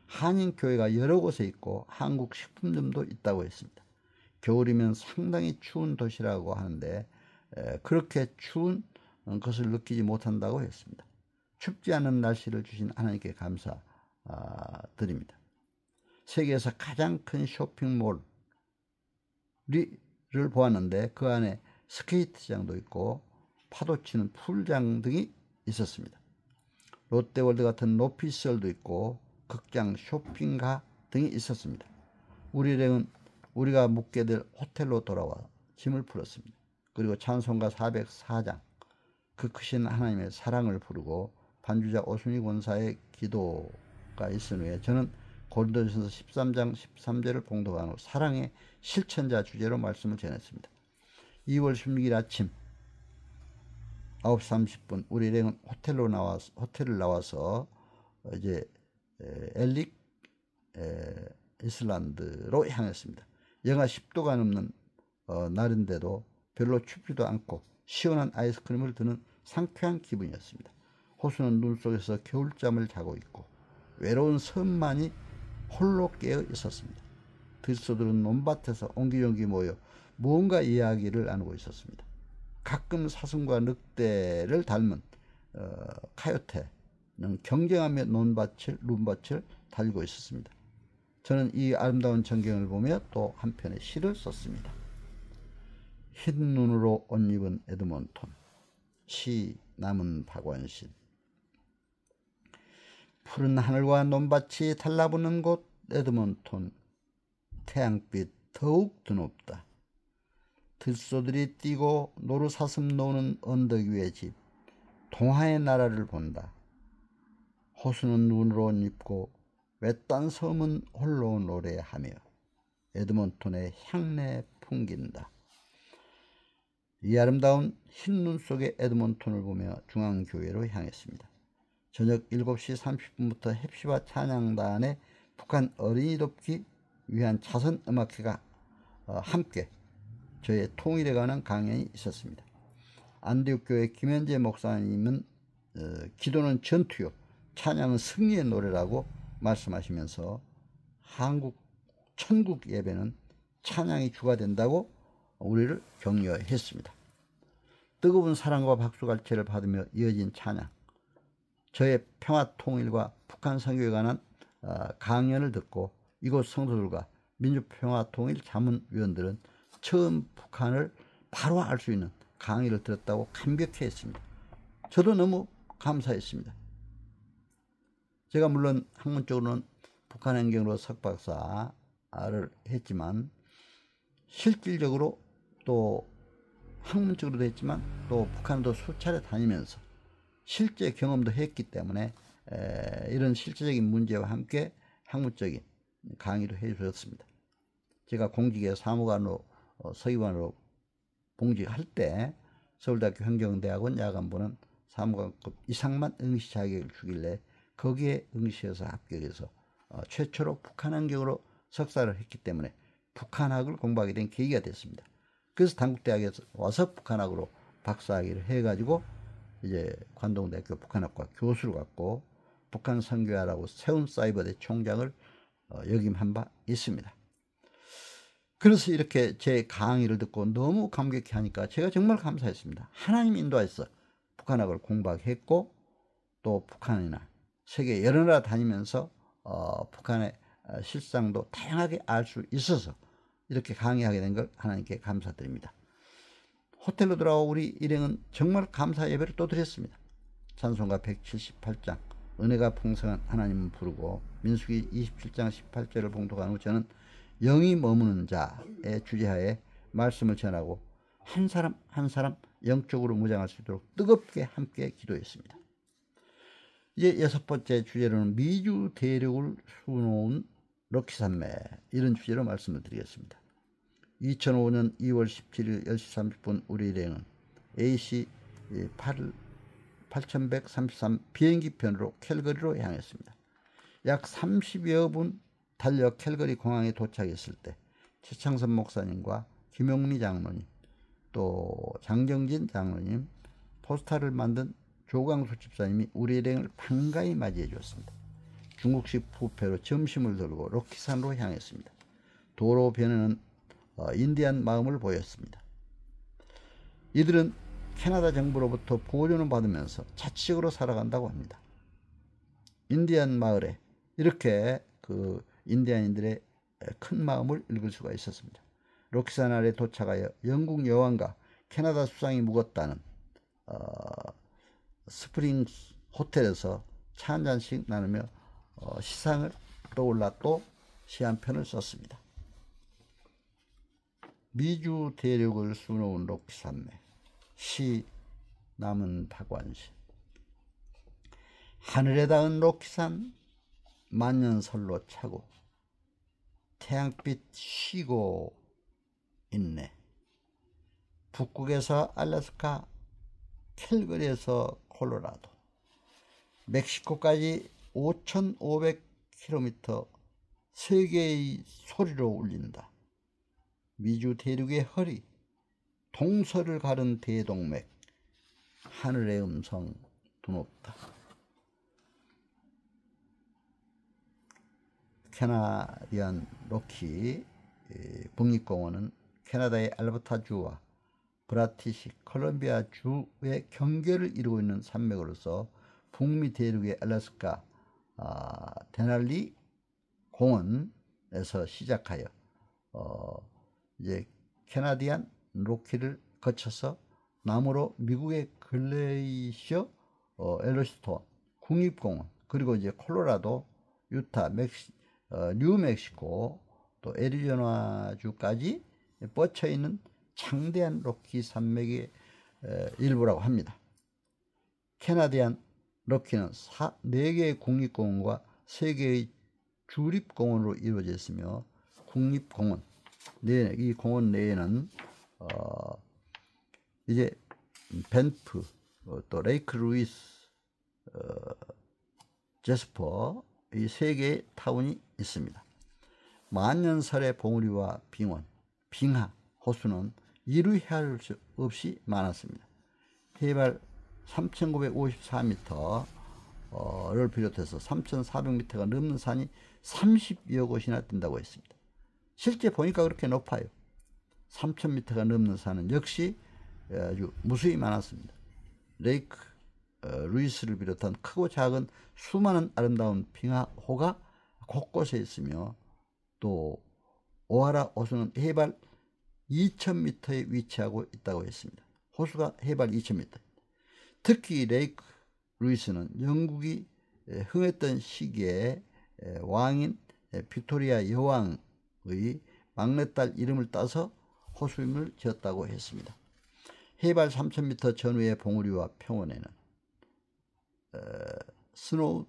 한인교회가 여러 곳에 있고 한국 식품점도 있다고 했습니다. 겨울이면 상당히 추운 도시라고 하는데 그렇게 추운 것을 느끼지 못한다고 했습니다. 춥지 않은 날씨를 주신 하나님께 감사드립니다. 세계에서 가장 큰 쇼핑몰을 보았는데 그 안에 스케이트장도 있고 파도치는 풀장 등이 있었습니다. 롯데월드 같은 높이시설도 있고 극장, 쇼핑가 등이 있었습니다. 우리 일행은 우리가 묵게 될 호텔로 돌아와 짐을 풀었습니다. 그리고 찬송가 404장, 그 크신 하나님의 사랑을 부르고 반주자 오순희 권사의 기도가 있은 후에 저는 고린도전서 13장 13절을 봉독한 후 사랑의 실천자 주제로 말씀을 전했습니다. 2월 16일 아침 9시 30분 우리 일행은 호텔을 나와서 이제 엘릭 이슬란드로 향했습니다. 영하 10도가 넘는 날인데도 별로 춥지도 않고 시원한 아이스크림을 드는 상쾌한 기분이었습니다. 호수는 눈 속에서 겨울잠을 자고 있고 외로운 섬만이 홀로 깨어 있었습니다. 들소들은 논밭에서 옹기종기 모여 무언가 이야기를 나누고 있었습니다. 가끔 사슴과 늑대를 닮은 카요테는 경쟁하며 눈밭을 달고 있었습니다. 저는 이 아름다운 전경을 보며 또 한편의 시를 썼습니다. 흰 눈으로 옷 입은 에드먼턴, 시 남은 박완신. 푸른 하늘과 논밭이 달라붙는 곳 에드먼턴, 태양빛 더욱 드높다. 들소들이 뛰고 노루사슴 노는 언덕 위의 집, 동화의 나라를 본다. 호수는 눈으로 옷 입고 외딴 섬은 홀로 노래하며 에드먼턴의 향내 풍긴다. 이 아름다운 흰 눈 속의 에드먼턴을 보며 중앙교회로 향했습니다. 저녁 7시 30분부터 헵시바 찬양단의 북한 어린이 돕기 위한 차선 음악회가 함께 저의 통일에 관한 강연이 있었습니다. 안디옥교회 김현재 목사님은 기도는 전투요, 찬양은 승리의 노래라고 말씀하시면서 천국 예배는 찬양이 주가 된다고 우리를 격려했습니다. 뜨거운 사랑과 박수갈채를 받으며 이어진 찬양, 저의 평화 통일과 북한 선교에 관한 강연을 듣고 이곳 성도들과 민주평화통일 자문위원들은 처음 북한을 바로 알 수 있는 강의를 들었다고 감격해했습니다. 저도 너무 감사했습니다. 제가 물론 학문적으로는 북한 행정으로 석박사를 했지만 실질적으로 또 학문적으로도 했지만 또 북한도 수차례 다니면서 실제 경험도 했기 때문에 이런 실제적인 문제와 함께 학문적인 강의도 해주셨습니다. 제가 공직에 사무관으로 서기관으로 봉직할 때 서울대학교 환경대학원 야간부는 사무관급 이상만 응시 자격을 주길래 거기에 응시해서 합격해서 최초로 북한 환경으로 석사를 했기 때문에 북한학을 공부하게 된 계기가 됐습니다. 그래서 단국대학에서 와서 북한학으로 박사학위를 해가지고 이제 관동대학교 북한학과 교수를 갖고 북한 선교회라고 세운 사이버대 총장을 역임한 바 있습니다. 그래서 이렇게 제 강의를 듣고 너무 감격해 하니까 제가 정말 감사했습니다. 하나님 인도하셔서 북한학을 공부했고 또 북한이나 세계 여러 나라 다니면서 북한의 실상도 다양하게 알 수 있어서 이렇게 강의하게 된 걸 하나님께 감사드립니다. 호텔로 돌아와 우리 일행은 정말 감사 예배를 또 드렸습니다. 찬송가 178장 은혜가 풍성한 하나님을 부르고 민수기 27장 18절을 봉독한 후 저는 영이 머무는 자의 주제하에 말씀을 전하고 한 사람 한 사람 영적으로 무장할 수 있도록 뜨겁게 함께 기도했습니다. 이제 6번째 주제로는 미주 대륙을 수놓은 럭키 산맥, 이런 주제로 말씀을 드리겠습니다. 2005년 2월 17일 10시 30분 우리 일행은 AC 8133 비행기편으로 캘거리로 향했습니다. 약 30여 분 달려 캘거리 공항에 도착했을 때 최창선 목사님과 김용미 장로님, 또 장경진 장로님, 포스터를 만든 조광수 집사님이 우리 일행을 반가이 맞이해 주었습니다. 중국식 부페로 점심을 들고 럭키산으로 향했습니다. 도로변에는 인디안 마음을 보였습니다. 이들은 캐나다 정부로부터 보조를 받으면서 자치적으로 살아간다고 합니다. 인디안 마을에 이렇게 그 인디안인들의 큰 마음을 읽을 수가 있었습니다. 럭키산 아래 도착하여 영국 여왕과 캐나다 수상이 묵었다는 스프링스 호텔에서 차 한 잔씩 나누며 시상을 떠올라 또 시 한 편을 썼습니다. 미주 대륙을 수놓은 럭키산맥, 시 남은 박완신. 하늘에 닿은 럭키산 만년설로 차고 태양빛 쉬고 있네. 북극에서 알래스카, 캘거리에서 콜로라도, 멕시코까지 5,500km 세계의 소리로 울린다. 미주 대륙의 허리, 동서를 가른 대동맥, 하늘의 음성 두높다. 캐나디안 럭키 국립공원은 캐나다의 알버타주와 브라티시 컬럼비아 주의 경계를 이루고 있는 산맥으로서 북미 대륙의 알래스카 데날리 공원에서 시작하여 이제 캐나디안 럭키를 거쳐서 남으로 미국의 글레이셔 엘로스톤 국립공원, 그리고 이제 콜로라도, 유타, 뉴멕시코, 또 애리조나주까지 뻗쳐 있는 창대한 럭키 산맥의 일부라고 합니다. 캐나디안 럭키는 4개의 국립공원과 3개의 주립공원으로 이루어져 있으며, 국립공원 내, 이 공원 내에는 이제 밴프, 또 레이크 루이스, 제스퍼, 이 3개의 타운이 있습니다. 만년설의 봉우리와 빙원, 빙하, 호수는 이루 헤아릴 수 없이 많았습니다. 해발 3,954m를 비롯해서 3,400m가 넘는 산이 30여 곳이나 뜬다고 했습니다. 실제 보니까 그렇게 높아요. 3,000m가 넘는 산은 역시 아주 무수히 많았습니다. 레이크 루이스를 비롯한 크고 작은 수많은 아름다운 빙하호가 곳곳에 있으며, 또 오하라 호수는 해발 2,000m에 위치하고 있다고 했습니다. 호수가 해발 2,000m. 특히 레이크 루이스는 영국이 흥했던 시기에 왕인 빅토리아 여왕의 막내딸 이름을 따서 호수 이름을 지었다고 했습니다. 해발 3,000m 전후의 봉우리와 평원에는 스노우덤,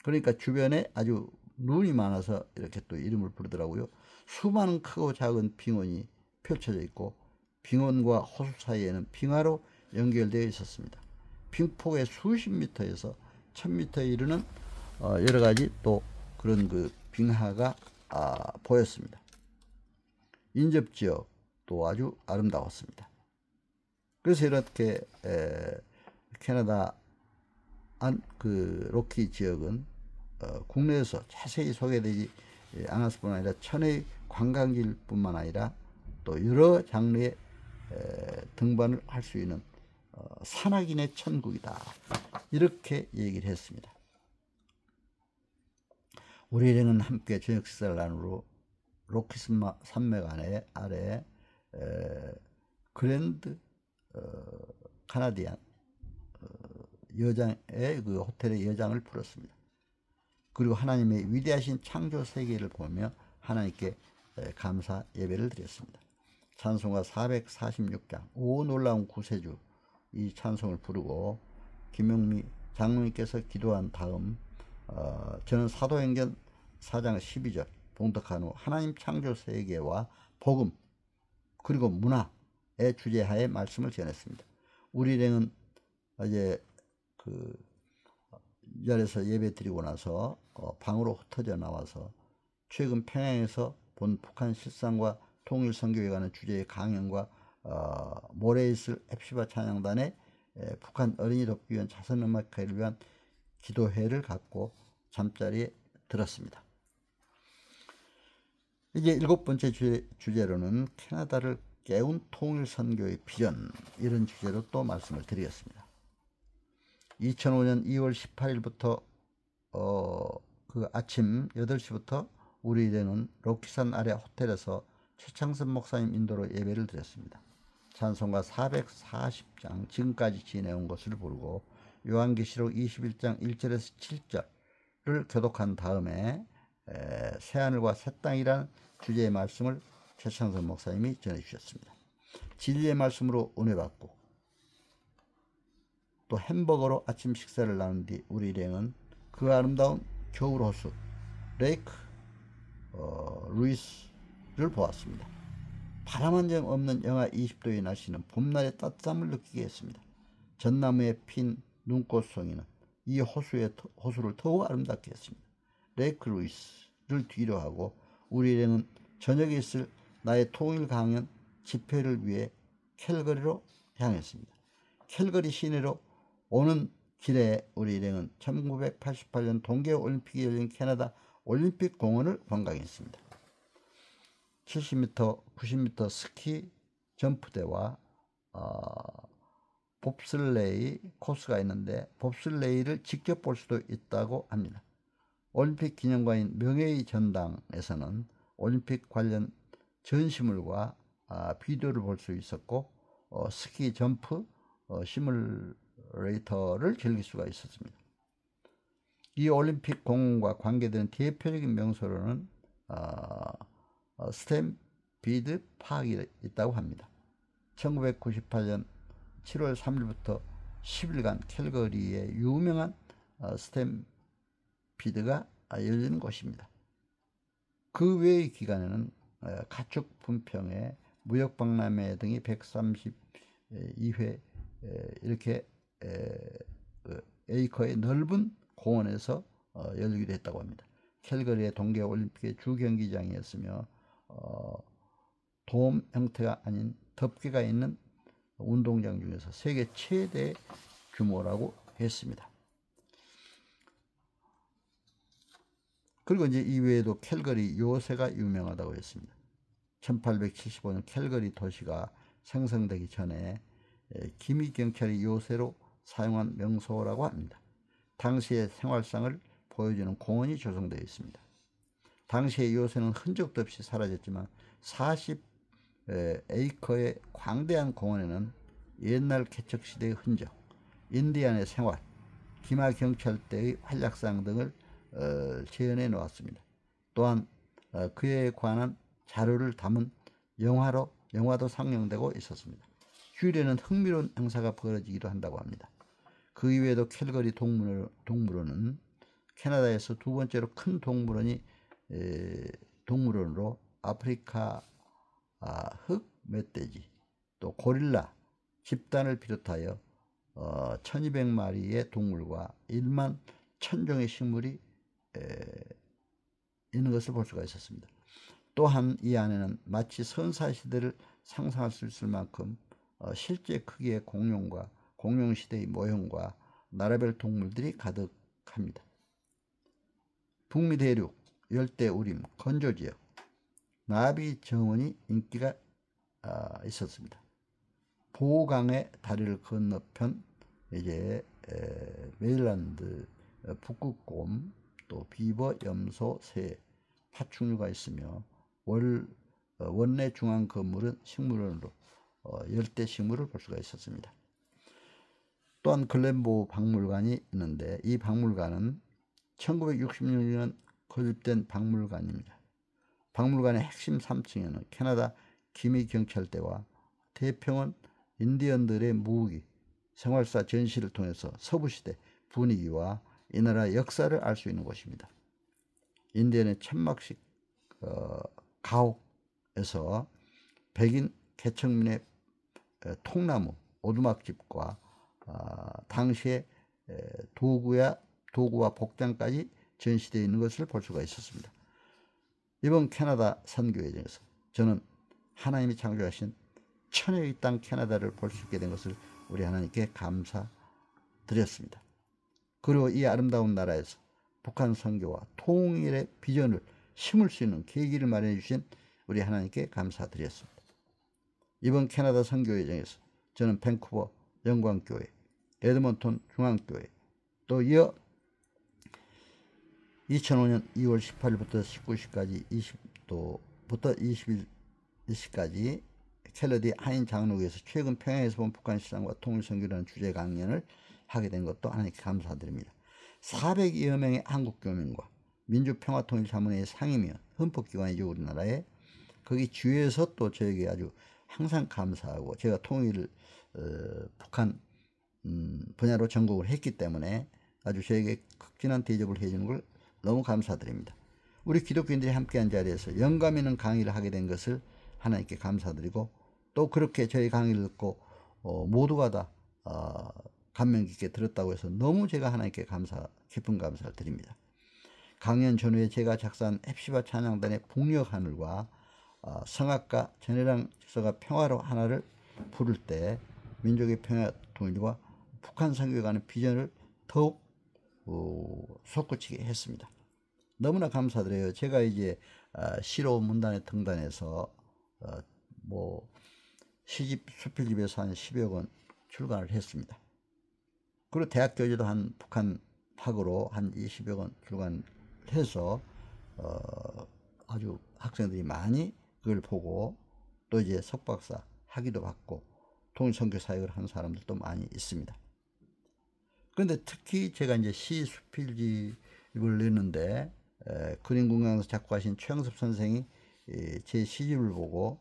그러니까 주변에 아주 눈이 많아서 이렇게 또 이름을 부르더라고요. 수많은 크고 작은 빙원이 펼쳐져 있고, 빙원과 호수 사이에는 빙하로 연결되어 있었습니다. 빙폭의 수십 미터에서 1,000m에 이르는 여러 가지 또 그런 그 빙하가 보였습니다. 인접지역도 아주 아름다웠습니다. 그래서 이렇게 캐나다 그 럭키 지역은 국내에서 자세히 소개되지 않았을 뿐 아니라 천혜의 관광지뿐만 아니라 또 여러 장르의 등반을 할 수 있는 산악인의 천국이다, 이렇게 얘기를 했습니다. 우리 일행은 함께 저녁 식사를 나누러 럭키 산맥 아래 그랜드 카나디안 여장의 그 호텔의 여장을 풀었습니다. 그리고 하나님의 위대하신 창조 세계를 보며 하나님께 감사 예배를 드렸습니다. 찬송가 446장 오 놀라운 구세주 이 찬송을 부르고 김용미 장로님께서 기도한 다음 저는 사도행전 4장 12절 봉독한 후 하나님 창조 세계와 복음 그리고 문화의 주제하에 말씀을 전했습니다. 우리 일행은 이제 그 자리에서 예배 드리고 나서 방으로 흩어져 나와서 최근 평양에서 본 북한 실상과 통일 선교에 관한 주제의 강연과 모레 있을 헵시바 찬양단의 북한 어린이 돕기 위한 자선음악회를 위한 기도회를 갖고 잠자리에 들었습니다. 이제 7번째 주제로는 캐나다를 깨운 통일 선교의 비전 이런 주제로 또 말씀을 드리겠습니다. 2005년 2월 18일부터 그 아침 8시부터 우리 일행은 로키산 아래 호텔에서 최창선 목사님 인도로 예배를 드렸습니다. 찬송가 440장 지금까지 지내온 것을 부르고 요한계시록 21장 1절에서 7절을 교독한 다음에 새하늘과 새 땅이라는 주제의 말씀을 최창선 목사님이 전해주셨습니다. 진리의 말씀으로 은혜받고 또 햄버거로 아침 식사를 나눈 뒤 우리 일행은 그 아름다운 겨울 호수 레이크 루이스를 보았습니다. 바람 한 점 없는 영하 20도의 날씨는 봄날의 따뜻함을 느끼게 했습니다. 전나무에 핀 눈꽃송이는 이 호수를 더욱 아름답게 했습니다. 레이크 루이스를 뒤로 하고 우리 일행은 저녁에 있을 나의 통일 강연 집회를 위해 캘거리로 향했습니다. 캘거리 시내로 오는 길에 우리 일행은 1988년 동계올림픽이 열린 캐나다 올림픽 공원을 관광했습니다. 70m, 90m 스키 점프대와 봅슬레이 코스가 있는데 봅슬레이를 직접 볼 수도 있다고 합니다. 올림픽 기념관인 명예의 전당에서는 올림픽 관련 전시물과 비디오를 볼 수 있었고 스키 점프 시뮬레이터를 즐길 수가 있었습니다. 이 올림픽 공원과 관계되는 대표적인 명소로는 스탬피드 파크가 있다고 합니다. 1998년 7월 3일부터 10일간 캘거리의 유명한 스탬피드가 열리는 곳입니다. 그 외의 기간에는 가축 분평회, 무역박람회 등이 132회 이렇게 에이커의 넓은 공원에서 열리기도 했다고 합니다. 캘거리의 동계올림픽의 주경기장이었으며 돔 형태가 아닌 덮개가 있는 운동장 중에서 세계 최대 규모라고 했습니다. 그리고 이제 이외에도 캘거리 요새가 유명하다고 했습니다. 1875년 캘거리 도시가 생성되기 전에 기미경찰이 요새로 사용한 명소라고 합니다. 당시의 생활상을 보여주는 공원이 조성되어 있습니다. 당시의 요새는 흔적도 없이 사라졌지만 40에이커의 광대한 공원에는 옛날 개척시대의 흔적, 인디안의 생활, 기마경찰대의 활약상 등을 재현해 놓았습니다. 또한 그에 관한 자료를 담은 영화도 상영되고 있었습니다. 휴일에는 흥미로운 행사가 벌어지기도 한다고 합니다. 그 이외에도 캘거리 동물원은 캐나다에서 두 번째로 큰 동물원으로 아프리카 흑 멧돼지, 또 고릴라 집단을 비롯하여 1200마리의 동물과 1만 1000종의 식물이 있는 것을 볼 수가 있었습니다. 또한 이 안에는 마치 선사시대를 상상할 수 있을 만큼 실제 크기의 공룡시대의 모형과 나라별 동물들이 가득합니다. 북미 대륙, 열대우림, 건조지역, 나비 정원이 인기가 있었습니다. 보호강의 다리를 건너편 이제 메릴랜드 북극곰, 또 비버, 염소, 새, 파충류가 있으며 원내 중앙 건물은 식물원으로 열대 식물을 볼 수가 있었습니다. 또한 글렌보우 박물관이 있는데 이 박물관은 1966년 건립된 박물관입니다. 박물관의 핵심 3층에는 캐나다 기미 경찰대와 태평원 인디언들의 무기, 생활사 전시를 통해서 서부시대 분위기와 이 나라의 역사를 알 수 있는 곳입니다. 인디언의 천막식 가옥에서 백인 개척민의 통나무 오두막집과 당시의 도구와 복장까지 전시되어 있는 것을 볼 수가 있었습니다. 이번 캐나다 선교 여정에서 저는 하나님이 창조하신 천혜의 땅 캐나다를 볼 수 있게 된 것을 우리 하나님께 감사드렸습니다. 그리고 이 아름다운 나라에서 북한 선교와 통일의 비전을 심을 수 있는 계기를 마련해 주신 우리 하나님께 감사드렸습니다. 이번 캐나다 선교 여정에서 저는 밴쿠버 영광교회, 에드먼톤 중앙교회, 또 이어 2005년 2월 18일부터 19시까지 20도부터 21시까지 켈러디 하인 장로교에서 최근 평양에서 본 북한 시장과 통일선교라는 주제 강연을 하게 된 것도 하나님께 감사드립니다. 400여 명의 한국 교민과 민주평화통일자문회의 상임위원, 헌법기관이죠. 우리나라에. 거기 주위에서 또 저에게 아주 항상 감사하고, 제가 통일 북한 분야로 전공을 했기 때문에 아주 저에게 극진한 대접을 해주는 걸 너무 감사드립니다. 우리 기독교인들이 함께한 자리에서 영감 있는 강의를 하게 된 것을 하나님께 감사드리고, 또 그렇게 저희 강의를 듣고 모두가 다 감명 깊게 들었다고 해서 너무 제가 하나님께 깊은 감사를 드립니다. 강연 전후에 제가 작사한 헵시바 찬양단의 북녘하늘과 성악가 전혜랑 집사가 평화로 하나를 부를 때 민족의 평화 통일과 북한 선교에 관한 비전을 더욱 솟구치게 했습니다. 너무나 감사드려요. 제가 이제 시로 문단에 등단해서 시집 수필집에서 한 10여 권 출간을 했습니다. 그리고 대학 교재도 한 북한 학으로 한 20여 권 출간해서 아주 학생들이 많이 그걸 보고 또 이제 석박사 학위도 받고 통일선교 사역을 하는 사람들도 많이 있습니다. 그런데 특히 제가 이제 시 수필집을 냈는데 그림공강에서 작곡하신 최영섭 선생이 제 시집을 보고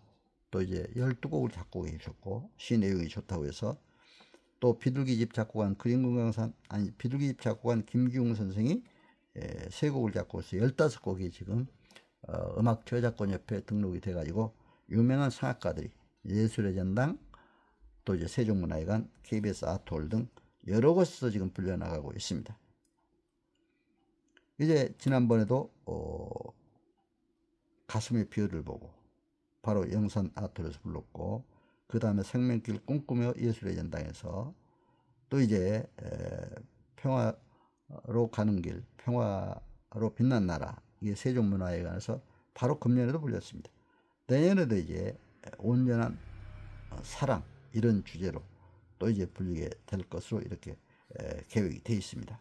또 이제 12곡을 작곡해 주셨고, 시 내용이 좋다고 해서, 또 비둘기집 작곡한 비둘기집 작곡한 김기웅 선생이 3곡을 작곡해서 15곡이 지금 음악 저작권협회에 등록이 돼가지고 유명한 성악가들이 예술의 전당, 또 이제 세종문화회관, KBS 아트홀 등 여러 곳에서 지금 불려나가고 있습니다. 이제 지난번에도 가슴의 비유를 보고 바로 영산 아트홀에서 불렀고, 그 다음에 생명길 꿈꾸며 예술의 전당에서, 또 이제 평화로 가는 길, 평화로 빛난 나라, 이게 세종문화회관에서 바로 금년에도 불렸습니다. 내년에도 이제 온전한 사랑, 이런 주제로 또 이제 불리게 될 것으로 이렇게 계획이 되어 있습니다.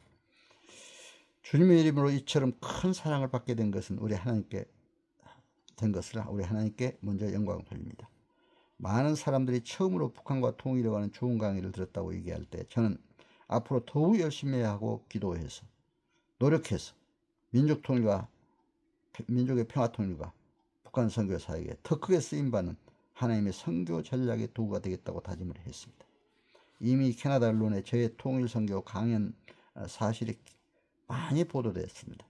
주님의 이름으로 이처럼 큰 사랑을 받게 된 것은 우리 하나님께 먼저 영광을 돌립니다. 많은 사람들이 처음으로 북한과 통일에 관한 좋은 강의를 들었다고 얘기할 때 저는 앞으로 더욱 열심히 하고 기도해서 노력해서 민족의 평화 통일과 북한 선교 사역에 더 크게 쓰임받는 하나님의 선교 전략의 도구가 되겠다고 다짐을 했습니다. 이미 캐나다 언론에 저의 통일 선교 강연 사실이 많이 보도됐습니다.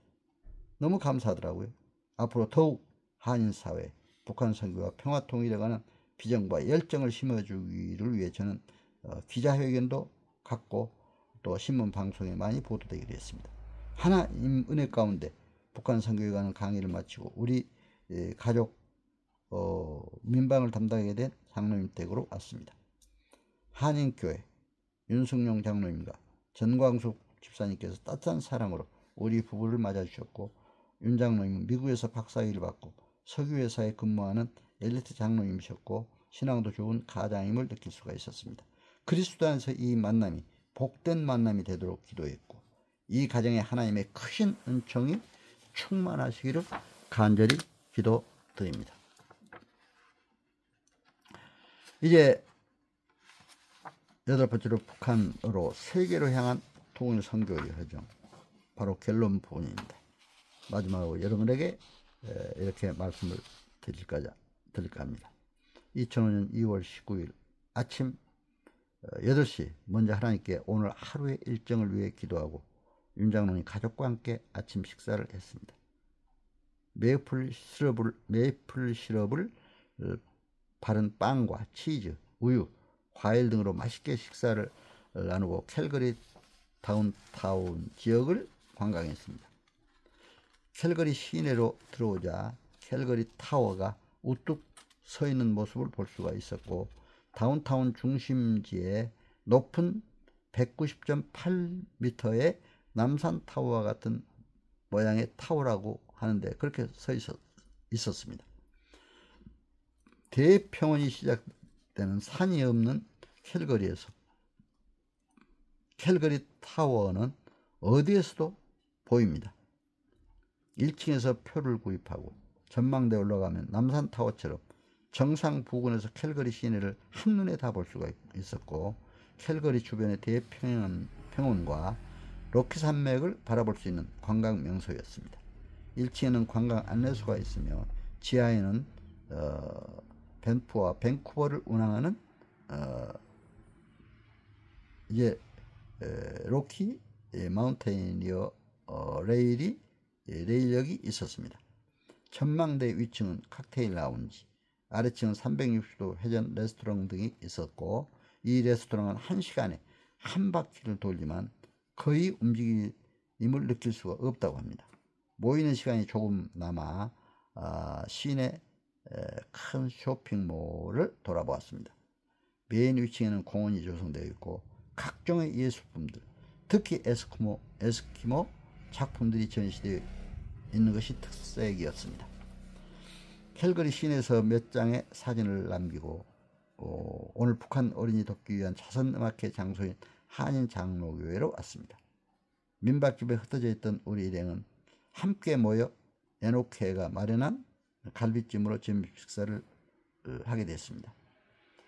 너무 감사하더라고요. 앞으로 더욱 한인사회, 북한 선교와 평화 통일에 관한 비전과 열정을 심어주기를 위해 저는 기자회견도 갖고 또 신문 방송에 많이 보도되기로 했습니다. 하나님 은혜 가운데 북한 선교에 관한 강의를 마치고 우리 가족 민방을 담당하게 된 장로님 댁으로 왔습니다. 한인교회 윤승용 장로님과 전광숙 집사님께서 따뜻한 사랑으로 우리 부부를 맞아주셨고, 윤 장로님은 미국에서 박사학위를 받고 석유회사에 근무하는 엘리트 장로님이셨고 신앙도 좋은 가장임을 느낄 수가 있었습니다. 그리스도 안에서 이 만남이 복된 만남이 되도록 기도했고, 이 가정에 하나님의 크신 은총이 충만하시기를 간절히 기도드립니다. 이제 8번째로 북한으로 세계로 향한 통일 선교의 여정, 바로 결론 부분입니다. 마지막으로 여러분에게 이렇게 말씀을 드릴까 합니다. 2005년 2월 19일 아침 8시 먼저 하나님께 오늘 하루의 일정을 위해 기도하고 윤 장로님 가족과 함께 아침 식사를 했습니다. 메이플 시럽을 바른 빵과 치즈, 우유, 과일 등으로 맛있게 식사를 나누고 캘거리 다운타운 지역을 관광했습니다. 캘거리 시내로 들어오자 캘거리 타워가 우뚝 서 있는 모습을 볼 수가 있었고 다운타운 중심지에 높은 190.8m의 남산 타워와 같은 모양의 타워라고 하는데 그렇게 서 있었습니다. 대평원이 시작되는 산이 없는 캘거리에서 캘거리 타워는 어디에서도 보입니다. 1층에서 표를 구입하고 전망대에 올라가면 남산 타워처럼 정상 부근에서 캘거리 시내를 한눈에 다 볼 수가 있었고 캘거리 주변의 대평원과 로키 산맥을 바라볼 수 있는 관광 명소였습니다. 1층에는 관광 안내소가 있으며 지하에는 밴프와 밴쿠버를 운항하는 로키 마운테니어 레일역이 있었습니다. 전망대 위층은 칵테일 라운지, 아래층은 360도 회전 레스토랑 등이 있었고 이 레스토랑은 1시간에 한 바퀴를 돌지만 거의 움직임을 느낄 수가 없다고 합니다. 모이는 시간이 조금 남아 시내 큰 쇼핑몰을 돌아보았습니다. 메인 위층에는 공원이 조성되어 있고 각종의 예술품들, 특히 에스키모 작품들이 전시되어 있는 것이 특색이었습니다. 캘거리 시내에서 몇 장의 사진을 남기고 오늘 북한 어린이 돕기 위한 자선음악회 장소인 한인 장로교회로 왔습니다. 민박집에 흩어져 있던 우리 일행은 함께 모여 에녹회가 마련한 갈비찜으로 점심 식사를 하게 됐습니다.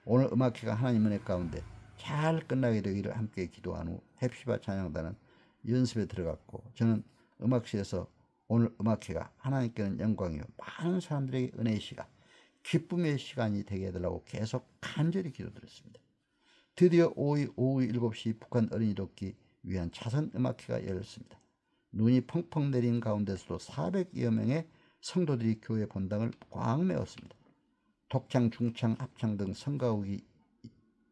오늘 음악회가 하나님 은혜 가운데 잘 끝나게 되기를 함께 기도한 후 헵시바 찬양단은 연습에 들어갔고 저는 음악실에서 오늘 음악회가 하나님께는 영광이요 많은 사람들에게 은혜의 시간, 기쁨의 시간이 되게 해달라고 계속 간절히 기도드렸습니다. 드디어 오후 7시 북한 어린이 돕기 위한 자선 음악회가 열렸습니다. 눈이 펑펑 내린 가운데서도 400여 명의 성도들이 교회 본당을 꽉 메웠습니다. 독창, 중창, 합창 등 성가곡이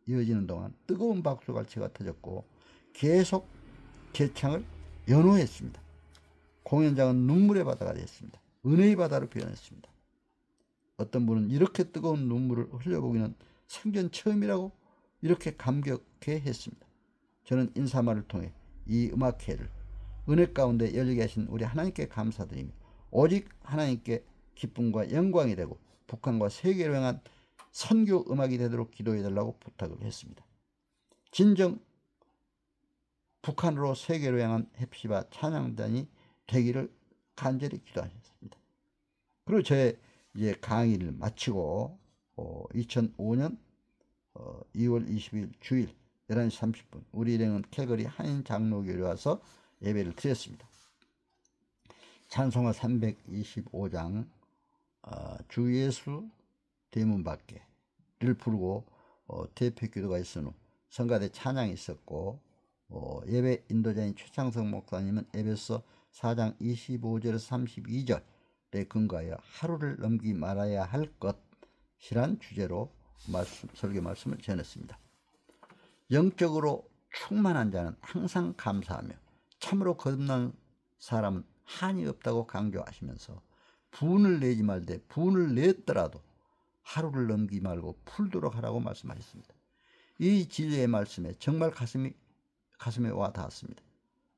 이어지는 동안 뜨거운 박수갈채가 터졌고 계속 제창을 연호했습니다. 공연장은 눈물의 바다가 됐습니다. 은혜의 바다로 변했습니다. 어떤 분은 이렇게 뜨거운 눈물을 흘려보기는 생전 처음이라고 이렇게 감격해 했습니다. 저는 인사말을 통해 이 음악회를 은혜 가운데 열리게 하신 우리 하나님께 감사드리며 오직 하나님께 기쁨과 영광이 되고 북한과 세계를 향한 선교 음악이 되도록 기도해달라고 부탁을 했습니다. 진정 북한으로 세계로 향한 헵시바 찬양단이 되기를 간절히 기도하셨습니다. 그리고 저의 이제 강의를 마치고 2005년 2월 20일 주일 11시 30분 우리 일행은 캘거리 한인 장로교회에 와서 예배를 드렸습니다. 찬송가 325장 주 예수 대문 밖에를 부르고 대표 기도가 있은 후 성가대 찬양이 있었고 예배 인도자인 최창성 목사님은 에베소 4장 25절에서 32절에 근거하여 하루를 넘기지 말아야 할 것이란 주제로 설교 말씀을 전했습니다. 영적으로 충만한 자는 항상 감사하며 참으로 거듭난 사람은 한이 없다고 강조하시면서 분을 내지 말되 분을 냈더라도 하루를 넘기지 말고 풀도록 하라고 말씀하셨습니다. 이 진리의 말씀에 정말 가슴에 와 닿았습니다.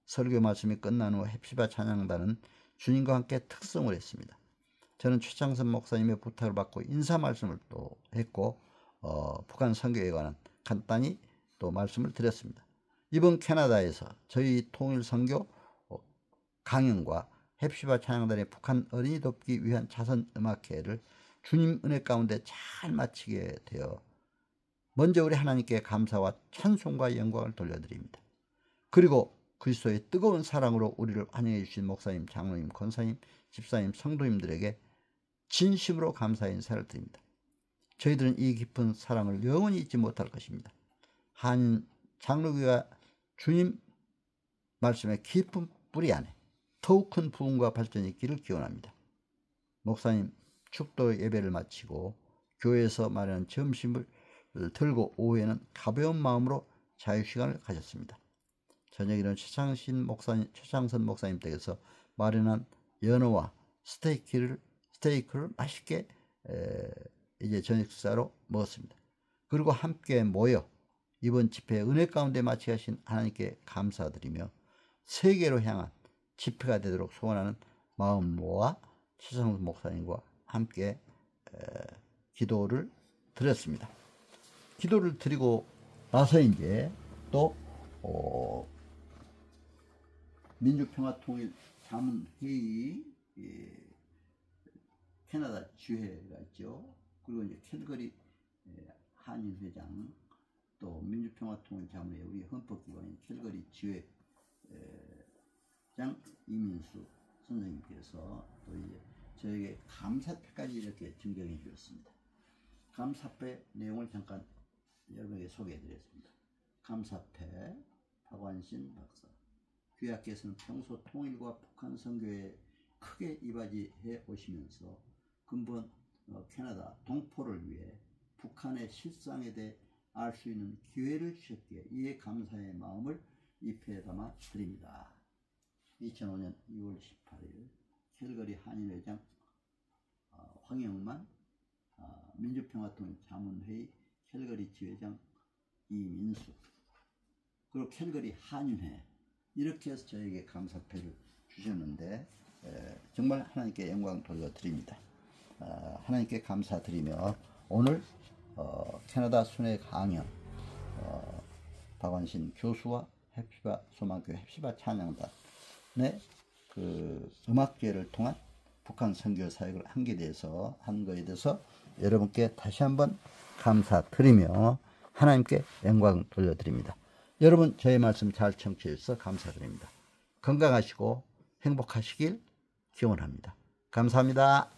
설교 말씀이 끝난 후 헵시바 찬양단은 주님과 함께 특성을 했습니다. 저는 최창선 목사님의 부탁을 받고 인사 말씀을 또 했고 북한 선교에 관한 간단히 또 말씀을 드렸습니다. 이번 캐나다에서 저희 통일 선교 강연과 헵시바 찬양단의 북한 어린이 돕기 위한 자선 음악회를 주님 은혜 가운데 잘 마치게 되어 먼저 우리 하나님께 감사와 찬송과 영광을 돌려드립니다. 그리고 그리스도의 뜨거운 사랑으로 우리를 환영해 주신 목사님, 장로님, 권사님, 집사님, 성도님들에게 진심으로 감사의 인사를 드립니다. 저희들은 이 깊은 사랑을 영원히 잊지 못할 것입니다. 한 장로교가 주님 말씀의 깊은 뿌리 안에 더욱 큰 부흥과 발전이 있기를 기원합니다. 목사님 축도 예배를 마치고 교회에서 마련한 점심을 들고 오후에는 가벼운 마음으로 자유시간을 가졌습니다. 저녁에는 최창선 목사님 댁에서 마련한 연어와 스테이크를 맛있게 이제 저녁 식사로 먹었습니다. 그리고 함께 모여 이번 집회 은혜 가운데 마치게 하신 하나님께 감사드리며 세계로 향한 집회가 되도록 소원하는 마음 모아 최창선 목사님과 함께 기도를 드렸습니다. 기도를 드리고 나서 이제 또 민주평화통일자문회의 캐나다 주회가 있죠. 그리고 이제 캘거리 한인회장, 또 민주평화통일자문회 우리 헌법기관인 캘거리 지회장 이민수 선생님께서 또 이제 저에게 감사패까지 이렇게 증정해 주셨습니다. 감사패 내용을 잠깐 여러분에게 소개해 드렸습니다. 감사패 박완신 박사. 귀하께서는 평소 통일과 북한 선교에 크게 이바지해 오시면서 근본 캐나다 동포를 위해 북한의 실상에 대해 알 수 있는 기회를 주셨기에 이에 감사의 마음을 입에 담아 드립니다. 2005년 2월 18일 캘거리 한인회장 황영만, 민주평화통일자문회의 캘거리 지회장 이민수, 그리고 캘거리 한인회, 이렇게 해서 저에게 감사패를 주셨는데 정말 하나님께 영광 돌려드립니다. 하나님께 감사드리며 오늘 캐나다 순회 강연 박완신 교수와 해피바 소망교회 해피바 찬양단의 그 음악기회를 통한 북한 선교 사역을 한 거에 대해서 여러분께 다시 한번 감사드리며 하나님께 영광 돌려드립니다. 여러분 저의 말씀 잘 청취해 주셔서 감사드립니다. 건강하시고 행복하시길 기원합니다. 감사합니다.